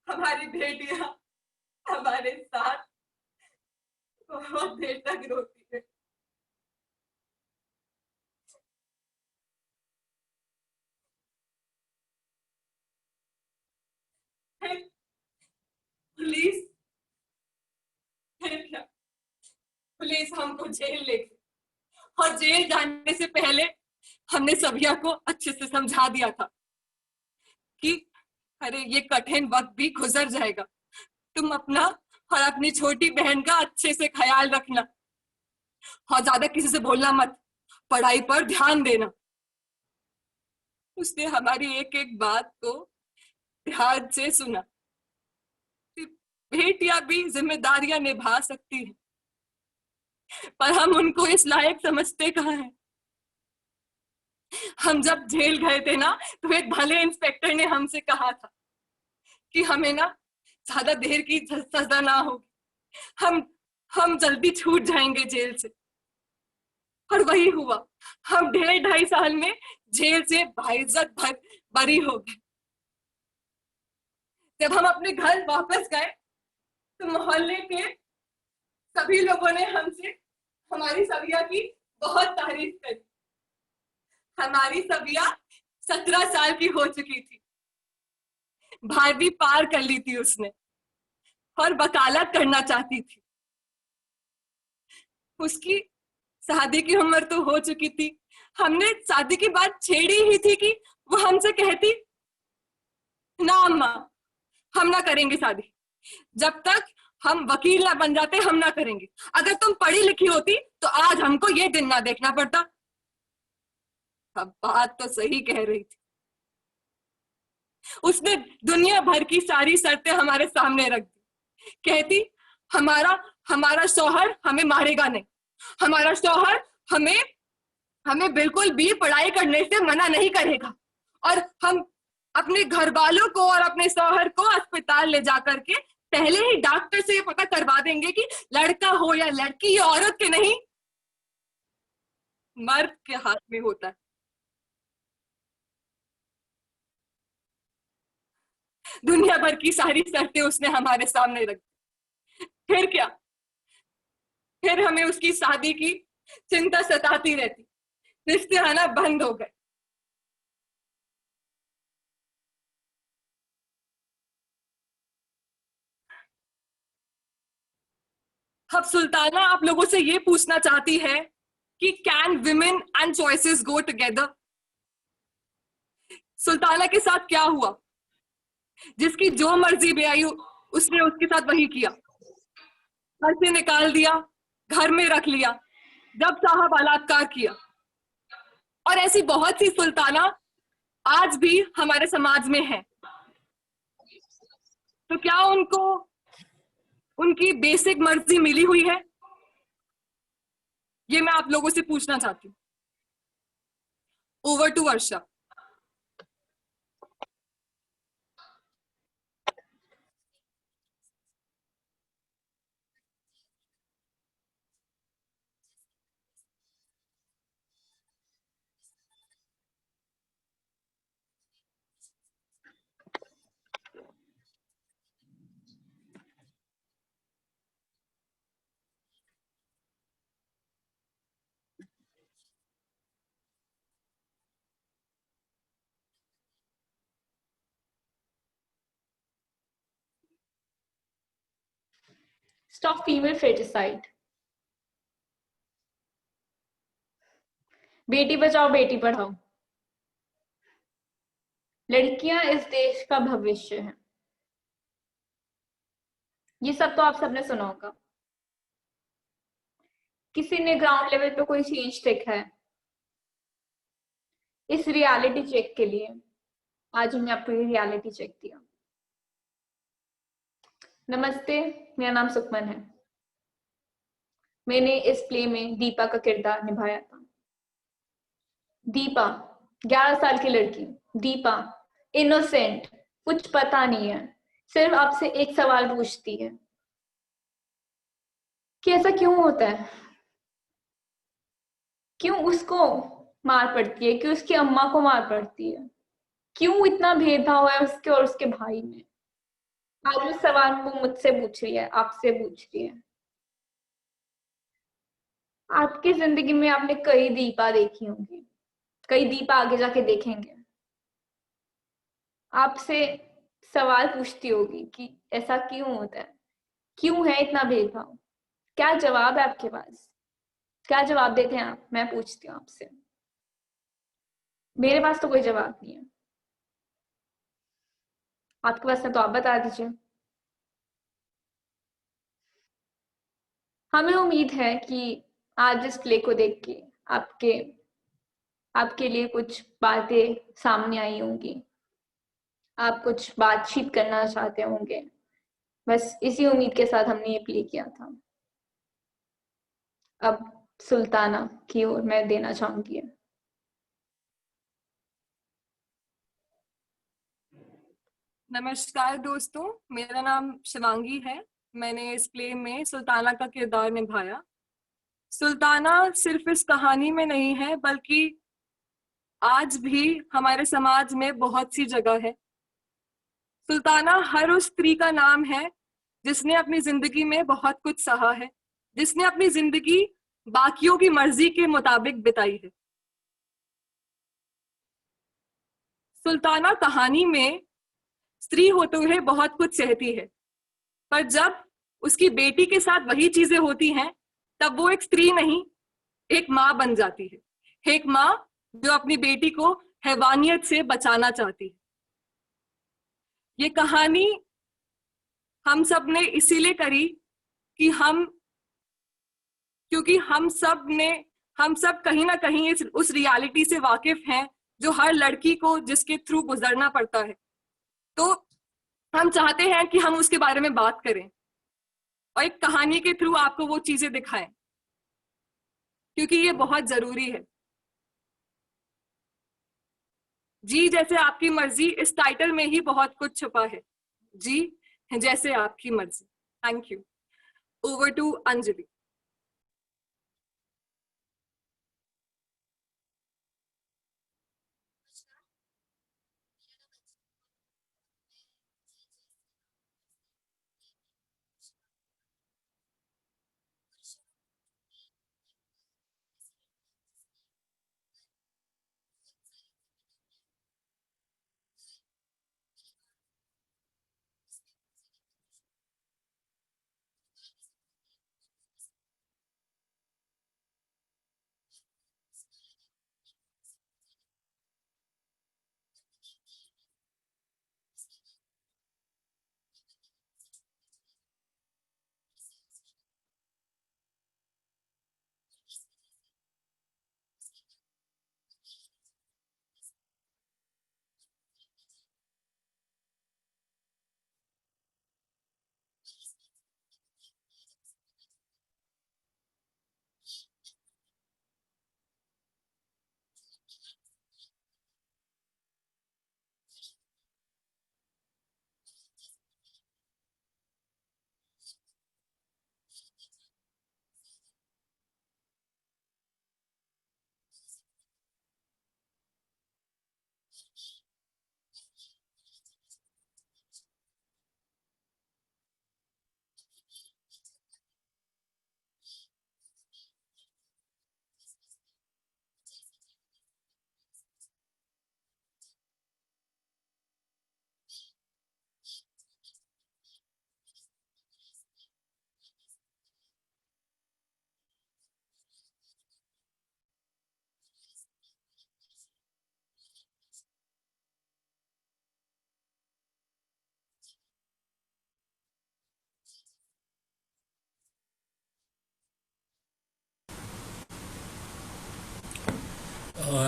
हमारी बेटियां हमारे साथ बहुत देर तक रोती है। पुलिस पुलिस हमको जेल ले गई और जेल जाने से पहले हमने सबिया को अच्छे से समझा दिया था कि अरे ये कठिन वक्त भी गुजर जाएगा, तुम अपना और अपनी छोटी बहन का अच्छे से ख्याल रखना और ज्यादा किसी से बोलना मत, पढ़ाई पर ध्यान देना। उसने हमारी एक एक बात को ध्यान से सुना। बेटियां भी जिम्मेदारियां निभा सकती हैं, पर हम उनको इस लायक समझते कहाँ हैं। हम जब जेल गए थे ना तो एक भले इंस्पेक्टर ने हमसे कहा था कि हमें ना ज्यादा देर की सजा ना होगी, हम जल्दी छूट जाएंगे जेल से। और वही हुआ, हम 1.5-2.5 साल में जेल से बाइज्जत बरी हो गए। जब हम अपने घर वापस गए तो मोहल्ले के सभी लोगों ने हमसे हमारी सविया की बहुत तारीफ करी। हमारी सविया 17 साल की हो चुकी थी, 12वीं पार कर ली थी उसने और वकालत करना चाहती थी। उसकी शादी की उम्र तो हो चुकी थी। हमने शादी की बात छेड़ी ही थी कि वो हमसे कहती, ना अम्मा, हम ना करेंगे शादी, जब तक हम वकील ना बन जाते हम ना करेंगे। अगर तुम पढ़ी लिखी होती तो आज हमको ये दिन ना देखना पड़ता। अब बात तो सही कह रही थी। उसने दुनिया भर की सारी शर्तें हमारे सामने रख दी। कहती, हमारा हमारा शौहर हमें मारेगा नहीं, हमारा शौहर हमें हमें बिल्कुल भी पढ़ाई करने से मना नहीं करेगा, और हम अपने घर वालों को और अपने शौहर को अस्पताल ले जाकर के पहले ही डॉक्टर से ये पता करवा देंगे कि लड़का हो या लड़की, ये औरत के नहीं मर्द के हाथ में होता है। दुनिया भर की सारी शर्तें उसने हमारे सामने रख दी। फिर क्या, फिर हमें उसकी शादी की चिंता सताती रहती। रिश्ते आना बंद हो गए। अब सुल्ताना आप लोगों से ये पूछना चाहती है कि can women and choices go together. Sultana के साथ क्या हुआ? जिसकी जो मर्जी बेआई उसने उसके साथ वही किया। घर से निकाल दिया, घर में रख लिया, जब चाहा बलात्कार किया। और ऐसी बहुत सी सुल्ताना आज भी हमारे समाज में है। तो क्या उनको उनकी बेसिक मर्जी मिली हुई है? ये मैं आप लोगों से पूछना चाहती हूँ। Over to Varsha. Stop female feticide. Beti Bachao Beti Padhao. लड़कियां इस देश का भविष्य है। ये सब तो आप सबने सुना होगा। किसी ने ग्राउंड लेवल पे कोई चेंज देखा है? इस रियलिटी चेक के लिए आज हमने आपको ये रियलिटी चेक दिया। नमस्ते, मेरा नाम सुखमन है। मैंने इस प्ले में दीपा का किरदार निभाया था। दीपा 11 साल की लड़की, दीपा इनोसेंट, कुछ पता नहीं है, सिर्फ आपसे एक सवाल पूछती है कि ऐसा क्यों होता है, क्यों उसको मार पड़ती है, क्यों उसकी अम्मा को मार पड़ती है, क्यों इतना भेदभाव है उसके और उसके भाई में। आज वो सवाल वो मुझसे पूछ रही है, आपसे पूछ रही है। आपकी जिंदगी में आपने कई दीपा देखी होंगी, कई दीपा आगे जाके देखेंगे। आपसे सवाल पूछती होगी कि ऐसा क्यों होता है, क्यों है इतना भेदभाव। क्या जवाब है आपके पास? क्या जवाब देते हैं आप? मैं पूछती हूँ आपसे। मेरे पास तो कोई जवाब नहीं है। आपके पास है तो आप बता दीजिए। हमें उम्मीद है कि आज इस प्ले को देख के आपके लिए कुछ बातें सामने आई होंगी, आप कुछ बातचीत करना चाहते होंगे। बस इसी उम्मीद के साथ हमने ये प्ले किया था। अब सुल्ताना की ओर मैं देना चाहूंगी। नमस्कार दोस्तों, मेरा नाम शिवांगी है। मैंने इस प्ले में सुल्ताना का किरदार निभाया। सुल्ताना सिर्फ इस कहानी में नहीं है, बल्कि आज भी हमारे समाज में बहुत सी जगह है। सुल्ताना हर उस स्त्री का नाम है जिसने अपनी जिंदगी में बहुत कुछ सहा है, जिसने अपनी जिंदगी बाकियों की मर्जी के मुताबिक बिताई है। सुल्ताना कहानी में स्त्री होते हुए बहुत कुछ सहती है, पर जब उसकी बेटी के साथ वही चीजें होती हैं तब वो एक स्त्री नहीं, एक माँ बन जाती है। एक माँ जो अपनी बेटी को हैवानियत से बचाना चाहती है। ये कहानी हम सब ने इसीलिए करी कि क्योंकि हम सब कहीं ना कहीं उस रियलिटी से वाकिफ हैं जो हर लड़की को जिसके थ्रू गुजरना पड़ता है। तो हम चाहते हैं कि हम उसके बारे में बात करें और एक कहानी के थ्रू आपको वो चीजें दिखाएं, क्योंकि ये बहुत जरूरी है। जी जैसे आपकी मर्जी, इस टाइटल में ही बहुत कुछ छुपा है। जी जैसे आपकी मर्जी। Thank you. Over to Anjali.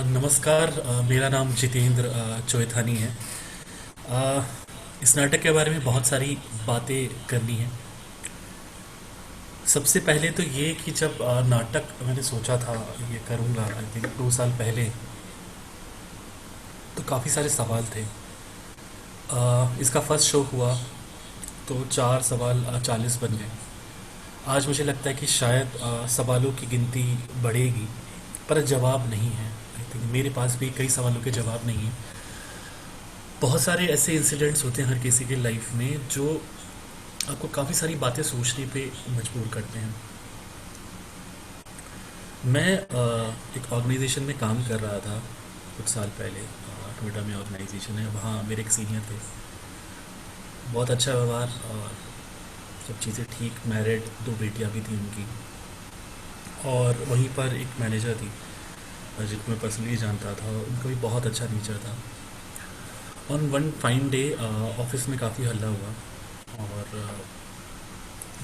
नमस्कार। मेरा नाम जितेंद्र चोएथानी है। अ, इस नाटक के बारे में बहुत सारी बातें करनी है। सबसे पहले तो ये कि जब नाटक मैंने सोचा था ये करूँगा, आई थिंक 2 साल पहले, तो काफ़ी सारे सवाल थे। इसका फर्स्ट शो हुआ तो 4 सवाल 40 बन गए। आज मुझे लगता है कि शायद सवालों की गिनती बढ़ेगी, पर जवाब नहीं है। आई थिंक मेरे पास भी कई सवालों के जवाब नहीं है। बहुत सारे ऐसे इंसिडेंट्स होते हैं हर किसी के लाइफ में जो आपको काफ़ी सारी बातें सोचने पे मजबूर करते हैं। मैं एक ऑर्गेनाइजेशन में काम कर रहा था कुछ साल पहले। टोयोटा में ऑर्गेनाइजेशन है, वहाँ मेरे एक सीनियर थे। बहुत अच्छा व्यवहार और सब चीज़ें ठीक, मैरिड, 2 बेटियाँ भी थी उनकी। और वहीं पर एक मैनेजर थी जिनको मैं पर्सनली जानता था, उनका भी बहुत अच्छा नेचर था। On one fine day office में काफ़ी हल्ला हुआ और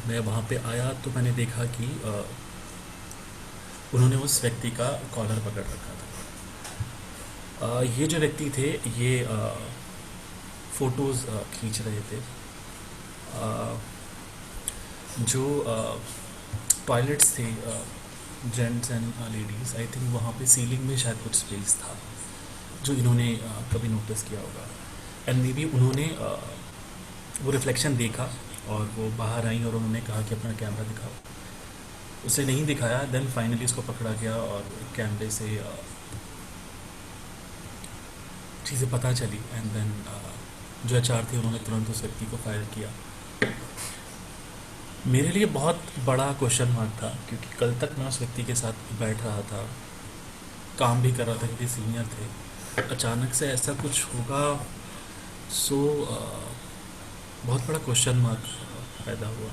मैं वहाँ पे आया तो मैंने देखा कि उन्होंने उस व्यक्ति का कॉलर पकड़ रखा था। ये जो व्यक्ति थे ये फ़ोटोज़ खींच रहे थे। जो टॉयलेट्स थे gents and ladies, I think वहाँ पे सीलिंग में शायद कुछ स्पेस था जो इन्होंने कभी नोटिस किया होगा। एंड मे बी उन्होंने वो रिफ्लेक्शन देखा और वो बाहर आई और उन्होंने कहा कि अपना कैमरा दिखाओ। उसे नहीं दिखाया, देन फाइनली उसको पकड़ा गया और कैमरे से चीज़ें पता चली। एंड देन जो एचआर थे उन्होंने तुरंत उस व्यक्ति को फायर किया। मेरे लिए बहुत बड़ा क्वेश्चन मार्क था, क्योंकि कल तक मैं उस व्यक्ति के साथ बैठ रहा था, काम भी कर रहा था क्योंकि सीनियर थे। अचानक से ऐसा कुछ होगा, सो बहुत बड़ा क्वेश्चन मार्क पैदा हुआ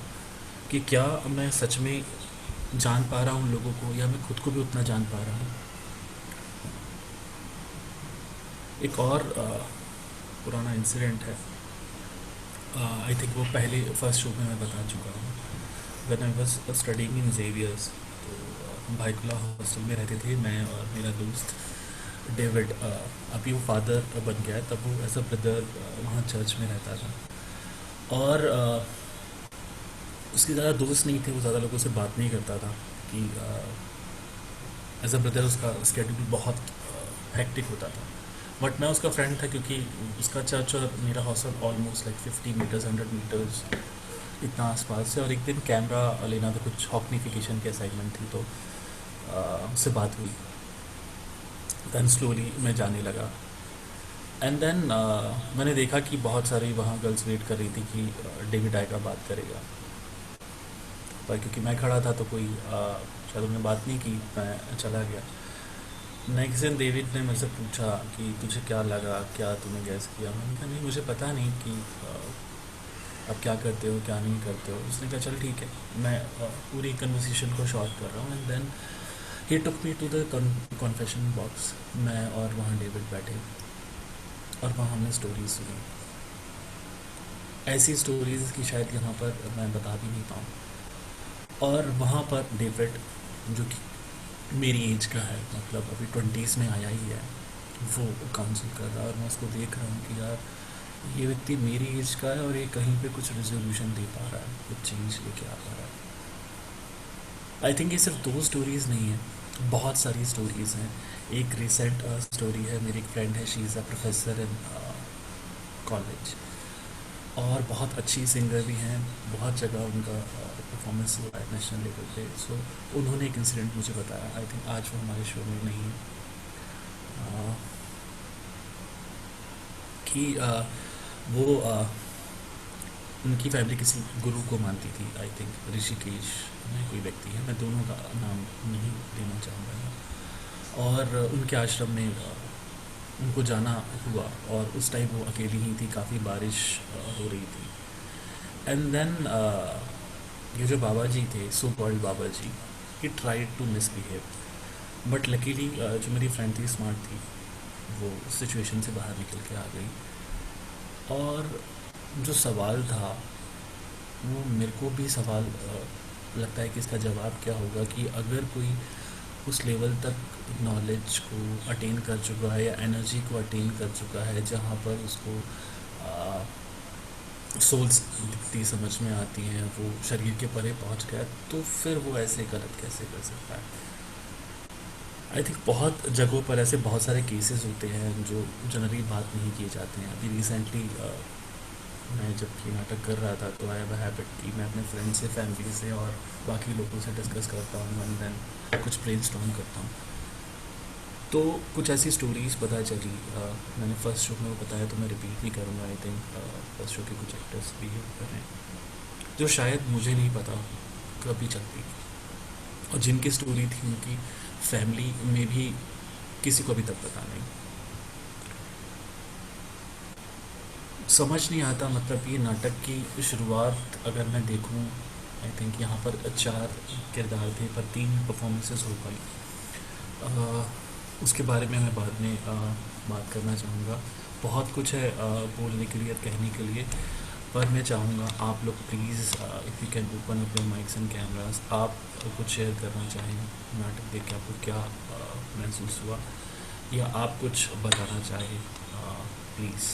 कि क्या मैं सच में जान पा रहा हूँ उन लोगों को, या मैं खुद को भी उतना जान पा रहा हूँ। एक और पुराना इंसिडेंट है, आई थिंक वो पहले फर्स्ट शो में मैं बता चुका हूँ। When I was studying in Xavier's, तो हम भाईकुला हॉस्टल में रहते थे, मैं और मेरा दोस्त डेविड। अभी वो फादर बन गया है, तब वो एज अ ब्रदर वहाँ चर्च में रहता था। और उसके ज़्यादा दोस्त नहीं थे, वो ज़्यादा लोगों से बात नहीं करता था कि एज अ ब्रदर उसका स्केड्यूल बहुत हेक्टिक होता था। बट मैं उसका फ्रेंड था, क्योंकि उसका चर्च और मेरा hostel almost like 50 metres 100 metres इतना आसपास से। और एक दिन कैमरा लेना था, कुछ हॉकनिफिकेशन की असाइनमेंट थी, तो उससे बात हुई। दैन स्लोली मैं जाने लगा, एंड देन मैंने देखा कि बहुत सारी वहाँ गर्ल्स वेट कर रही थी कि डेविड आएगा, बात करेगा। पर क्योंकि मैं खड़ा था तो कोई शायद उन्होंने बात नहीं की, मैं चला गया। नेक्स्ट दिन डेविड ने मुझसे पूछा कि तुझे क्या लगा, क्या तूने गैस किया। मैंने कहा नहीं, मुझे पता नहीं कि आप क्या करते हो क्या नहीं करते हो। उसने कहा चल ठीक है, मैं पूरी कन्वर्सेशन को शॉर्ट कर रहा हूँ। And then he took me to the confession box. मैं और वहाँ डेविड बैठे, और वहाँ हमने स्टोरीज सुनी, ऐसी स्टोरीज़ की शायद यहाँ पर मैं बता भी नहीं पाऊँ। और वहाँ पर डेविड, जो कि मेरी एज का है, मतलब अभी 20s में आया ही है, वो काउंसिल कर रहा है। और मैं उसको देख रहा हूँ कि यार ये व्यक्ति मेरी एज का है और ये कहीं पे कुछ रेजोल्यूशन दे पा रहा है, कुछ चेंज लेके आ पा रहा है। आई थिंक ये सिर्फ 2 स्टोरीज़ नहीं है, बहुत सारी स्टोरीज़ हैं। एक रिसेंट स्टोरी है, मेरी एक फ्रेंड है, she is a professor in college, और बहुत अच्छी सिंगर भी हैं, बहुत जगह उनका परफॉर्मेंस हुआ है नेशनल लेवल पे। सो उन्होंने एक इंसिडेंट मुझे बताया, आई थिंक आज वो हमारे शो में नहीं है, कि वो उनकी फैमिली किसी गुरु को मानती थी, आई थिंक ऋषिकेश में कोई व्यक्ति है, मैं दोनों का नाम नहीं लेना चाहूँगा। और उनके आश्रम में उनको जाना हुआ, और उस टाइम वो अकेली ही थी, काफ़ी बारिश हो रही थी। एंड देन ये जो बाबा जी थे, सो कॉल्ड बाबा जी, he tried to misbehave. But luckily जो मेरी फ्रेंड थी, स्मार्ट थी, वो सिचुएशन से बाहर निकल के आ गई। और जो सवाल था, वो मेरे को भी सवाल लगता है कि इसका जवाब क्या होगा, कि अगर कोई उस लेवल तक नॉलेज को अटेन कर चुका है या एनर्जी को अटेन कर चुका है जहाँ पर उसको सोल्स दिखती, समझ में आती हैं, वो शरीर के परे पहुँच गया, तो फिर वो ऐसे गलत कैसे कर सकता है। आई थिंक बहुत जगहों पर ऐसे बहुत सारे केसेस होते हैं जो जनरली बात नहीं किए जाते हैं। अभी रिसेंटली मैं जब ये नाटक कर रहा था, तो आई हैव अ हैबिट कि मैं अपने फ्रेंड से, फैमिली से और बाकी लोगों से डिस्कस करता हूँ, एंड देन कुछ ब्रेनस्टॉर्म करता हूँ। तो कुछ ऐसी स्टोरीज़ पता चली, मैंने फर्स्ट शो में वो बताया, तो मैं रिपीट नहीं करूँगा। आई थिंक फर्स्ट शो के कुछ एक्टर्स भी कर रहे हैं जो शायद मुझे नहीं पता कभी चलती, और जिनकी स्टोरी थी उनकी फैमिली में भी किसी को अभी तक पता नहीं। समझ नहीं आता, मतलब ये नाटक की शुरुआत अगर मैं देखूं, आई थिंक यहाँ पर 4 किरदार थे, पर 3 परफॉर्मेंसेस हो गई। उसके बारे में मैं बाद में बात करना चाहूँगा। बहुत कुछ है बोलने के लिए, कहने के लिए, पर मैं चाहूँगा आप लोग please, if you can open up your mics and cameras, आप कुछ शेयर करना चाहें नाटक देख के आपको क्या महसूस हुआ, या आप कुछ बताना चाहें, प्लीज़,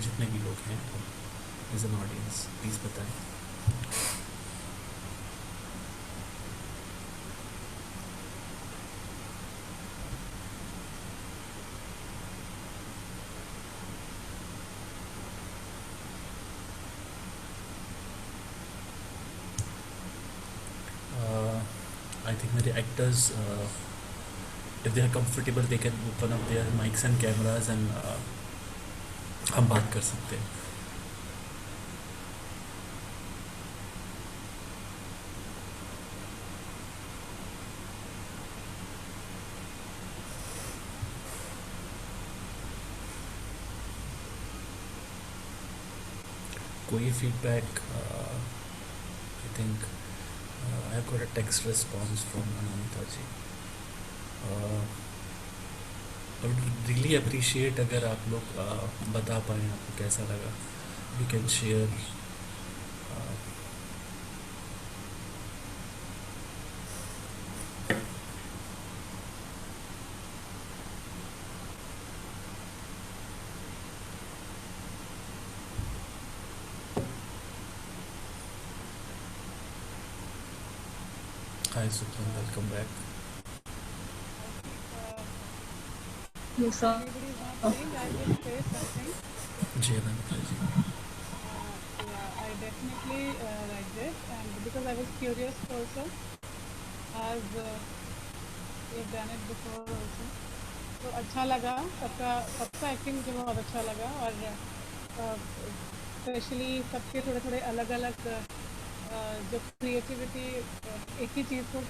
जितने भी लोग हैं एज एन ऑडियंस, प्लीज़ बताएं। I think मेरे actors, if they are comfortable, they can open up their mics and cameras, and हम बात कर सकते हैं। कोई feedback I think I have got a text response from Ananta ji. I would really appreciate अगर आप लोग बता पाएँ आपको कैसा लगा. You can share. Hi Sukhman, welcome back. Yes, sir. Anybody is not saying, I will say something. जी Ananta ji. Yeah, I definitely liked it, and because I was curious also, as we've done it before also. तो अच्छा लगा, सबका एक्टिंग मुझे बहुत अच्छा लगा, और स्पेशली सबके थोड़े थोड़े अलग अलग जो क्रिएटिविटी एक ही चीज़ को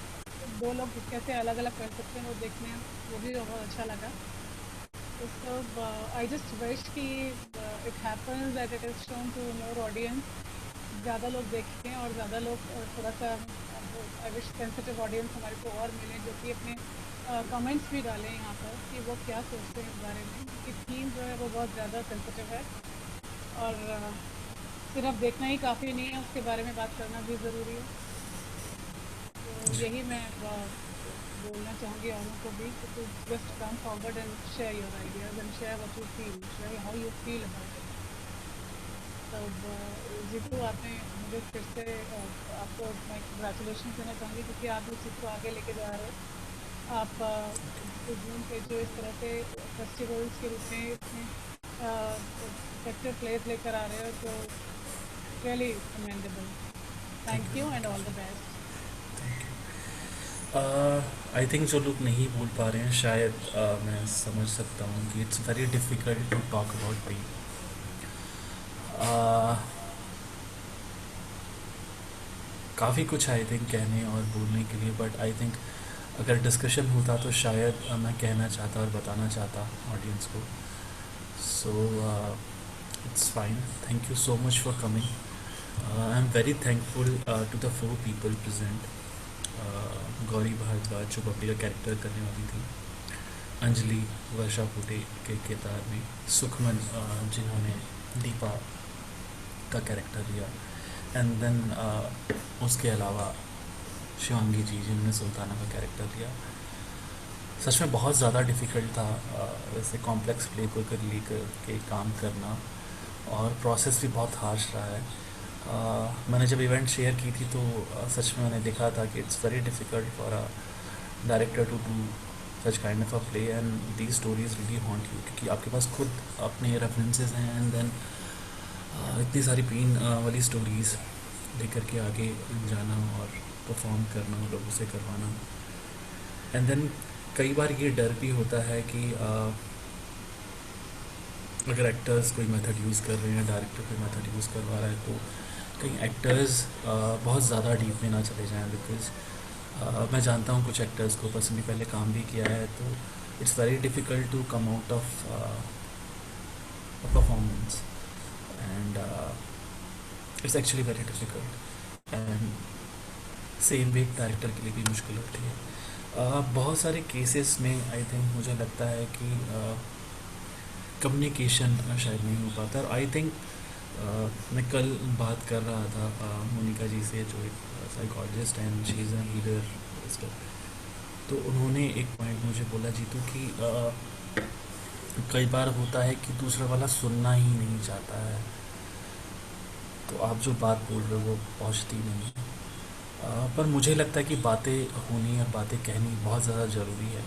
दो लोग कैसे अलग अलग कर सकते हैं वो देखने वो भी बहुत अच्छा लगा. So I just wish कि it happens that it is shown to more audience, ज़्यादा लोग देखें और ज़्यादा लोग थोड़ा सा I wish sensitive audience हमारे को और मिले जो कि अपने कमेंट्स भी डालें यहाँ पर कि वो क्या सोचते हैं इस बारे में, कि थीम जो है वो बहुत ज़्यादा सेंसिटिव है और सिर्फ देखना ही काफ़ी नहीं है, उसके बारे में बात करना भी ज़रूरी है. तो यही मैं बोलना चाहूँगी औरों को भी to just come forward and share your ideas and share what you feel, share how you feel about it. तब जीतू आपने मुझे फिर से आपको मैं कॉन्ग्रेचुलेशन देना चाहूँगी क्योंकि आप इस चीज़ को आगे लेके जा रहे हो. आप जून पे जो इस तरह से फेस्टिवल्स के रूप में इसमें इफेक्टिव प्लेस लेकर आ रहे हो तो really commendable. Thank you and all the best. I think जो लोग नहीं बोल पा रहे हैं शायद मैं समझ सकता हूँ कि it's very difficult to talk about pain. काफ़ी कुछ आई थिंक कहने और बोलने के लिए, बट आई थिंक अगर डिस्कशन होता तो शायद मैं कहना चाहता और बताना चाहता ऑडियंस को. So it's fine. Thank you so much for coming. I am very thankful to the 4 people present. Gauri Bhardwaj जो बबली का कैरेक्टर करने वाली थी, अंजलि वर्षा पुटे के किरदार में, सुखमन जिन्होंने दीपा का कैरेक्टर लिया, एंड देन उसके अलावा शिवांगी जी जिन्होंने सुल्ताना का कैरेक्टर लिया. सच में बहुत ज़्यादा डिफ़िकल्ट था वैसे कॉम्प्लेक्स प्ले को लेकर के काम करना, और प्रोसेस भी बहुत हार्श रहा है. मैंने जब इवेंट शेयर की थी तो सच में मैंने देखा था कि it's very difficult for a director to do such kind of a play, and these stories really haunt you क्योंकि आपके पास खुद अपने रेफरेंसेस हैं, एंड देन इतनी सारी पेन वाली स्टोरीज़ लेकर के आगे जाना और परफॉर्म करना, लोगों से करवाना. एंड देन कई बार ये डर भी होता है कि अगर एक्टर्स कोई मेथड यूज़ कर रहे हैं, डायरेक्टर कोई मेथड यूज़ करवा रहा है तो कहीं एक्टर्स बहुत ज़्यादा डीप में ना चले जाएं, बिकॉज मैं जानता हूँ कुछ एक्टर्स को पर्सनली पहले काम भी किया है, तो it's very difficult to come out of performance, and it's actually very difficult, and same way director के लिए भी मुश्किल होती है. बहुत सारे केसेस में आई थिंक मुझे लगता है कि कम्युनिकेशन शायद नहीं हो पाता. और आई थिंक मैं कल बात कर रहा था मोनिका जी से जो एक psychologist and she is a healer, तो उन्होंने एक पॉइंट मुझे बोला जीतू कि कई बार होता है कि दूसरा वाला सुनना ही नहीं चाहता है, तो आप जो बात बोल रहे हो वो पहुंचती नहीं. पर मुझे लगता है कि बातें होनी और बातें कहनी बहुत ज़्यादा ज़रूरी है.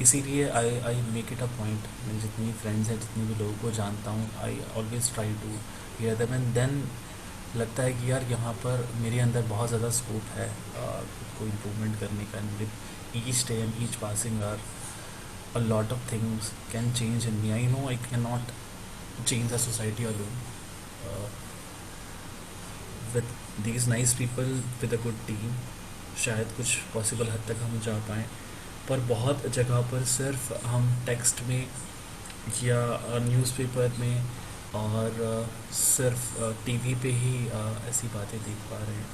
इसीलिए I make it a point, मैं जितनी फ्रेंड्स हैं, जितने भी लोगों को जानता हूँ, I always try to hear them, and then लगता है कि यार यहाँ पर मेरे अंदर बहुत ज़्यादा स्कोप है खुद को इम्प्रूवमेंट करने का. And with each day and each passing hour a lot of things can change in me. I know I cannot change the society alone. With these nice people, with a good team, शायद कुछ पॉसिबल हद तक हम जा पाएँ, पर बहुत जगह पर सिर्फ हम टेक्स्ट में या न्यूज़पेपर में और सिर्फ टीवी पे ही ऐसी बातें देख पा रहे हैं।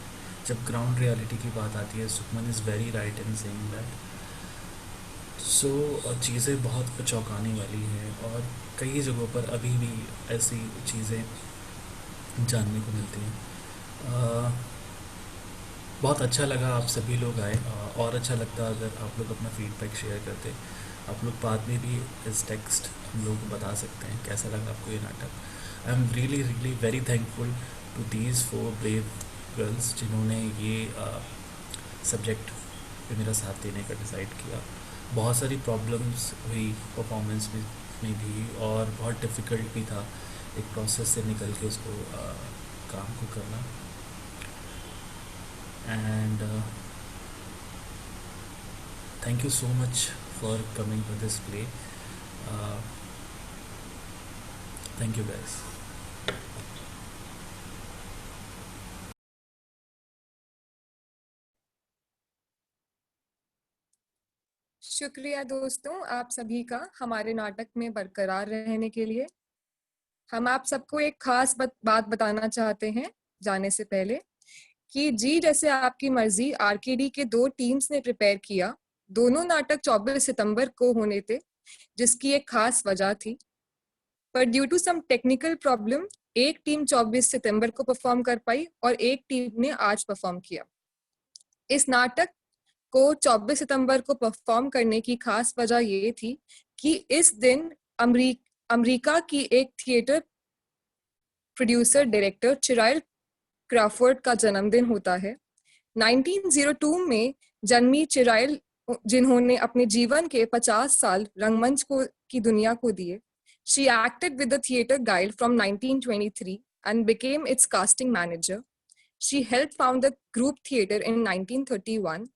जब ग्राउंड रियलिटी की बात आती है, Sukhman is very right in saying that. So चीज़ें बहुत चौंकाने वाली हैं और कई जगहों पर अभी भी ऐसी चीज़ें जानने को मिलती हैं। बहुत अच्छा लगा आप सभी लोग आए, और अच्छा लगता अगर आप लोग अपना फीडबैक शेयर करते। आप लोग बाद में भी इस टेक्स्ट हम लोग को बता सकते हैं कैसा लगा आपको ये नाटक। I am really really very thankful to these 4 brave girls जिन्होंने ये सब्जेक्ट पे मेरा साथ देने का डिसाइड किया। बहुत सारी प्रॉब्लम्स हुई परफॉर्मेंस में भी, और बहुत डिफ़िकल्ट भी था एक प्रोसेस से निकल के उसको काम को करना। And thank you so much for coming to this play. Thank you guys. शुक्रिया दोस्तों आप सभी का हमारे नाटक में बरकरार रहने के लिए। हम आप सबको एक खास बात बताना चाहते हैं जाने से पहले कि जी जैसे आपकी मर्जी आरकेडी के 2 टीम्स ने प्रिपेयर किया। दोनों नाटक 24 सितंबर को होने थे, जिसकी एक खास वजह थी। पर due to some technical problem एक टीम 24 सितंबर को परफॉर्म कर पाई और एक टीम ने आज परफॉर्म किया। इस नाटक को 24 सितंबर को परफॉर्म करने की खास वजह ये थी कि इस दिन अमेरिका की एक थिएटर प्रोड्यूसर डायरेक्टर चिराइल क्रॉफोर्ड का जन्मदिन होता है। 1902 में जन्मी चिराइल, जिन्होंने अपने जीवन के 50 साल रंगमंच की दुनिया को दिए। She acted with the Theatre Guild from 1923 and became its casting manager. She helped found the Group Theatre in 1931,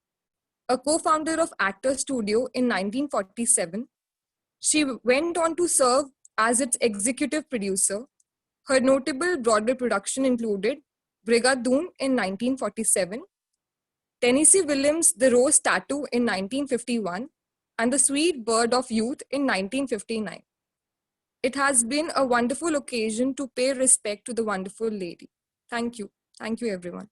a co-founder of Actor Studio in 1947. She went on to serve as its executive producer. Her notable Broadway production included Brigadoon in 1947, Tennessee Williams' The Rose Tattoo in 1951, and The Sweet Bird of Youth in 1959. It has been a wonderful occasion to pay respect to the wonderful lady. Thank you. Thank you, everyone.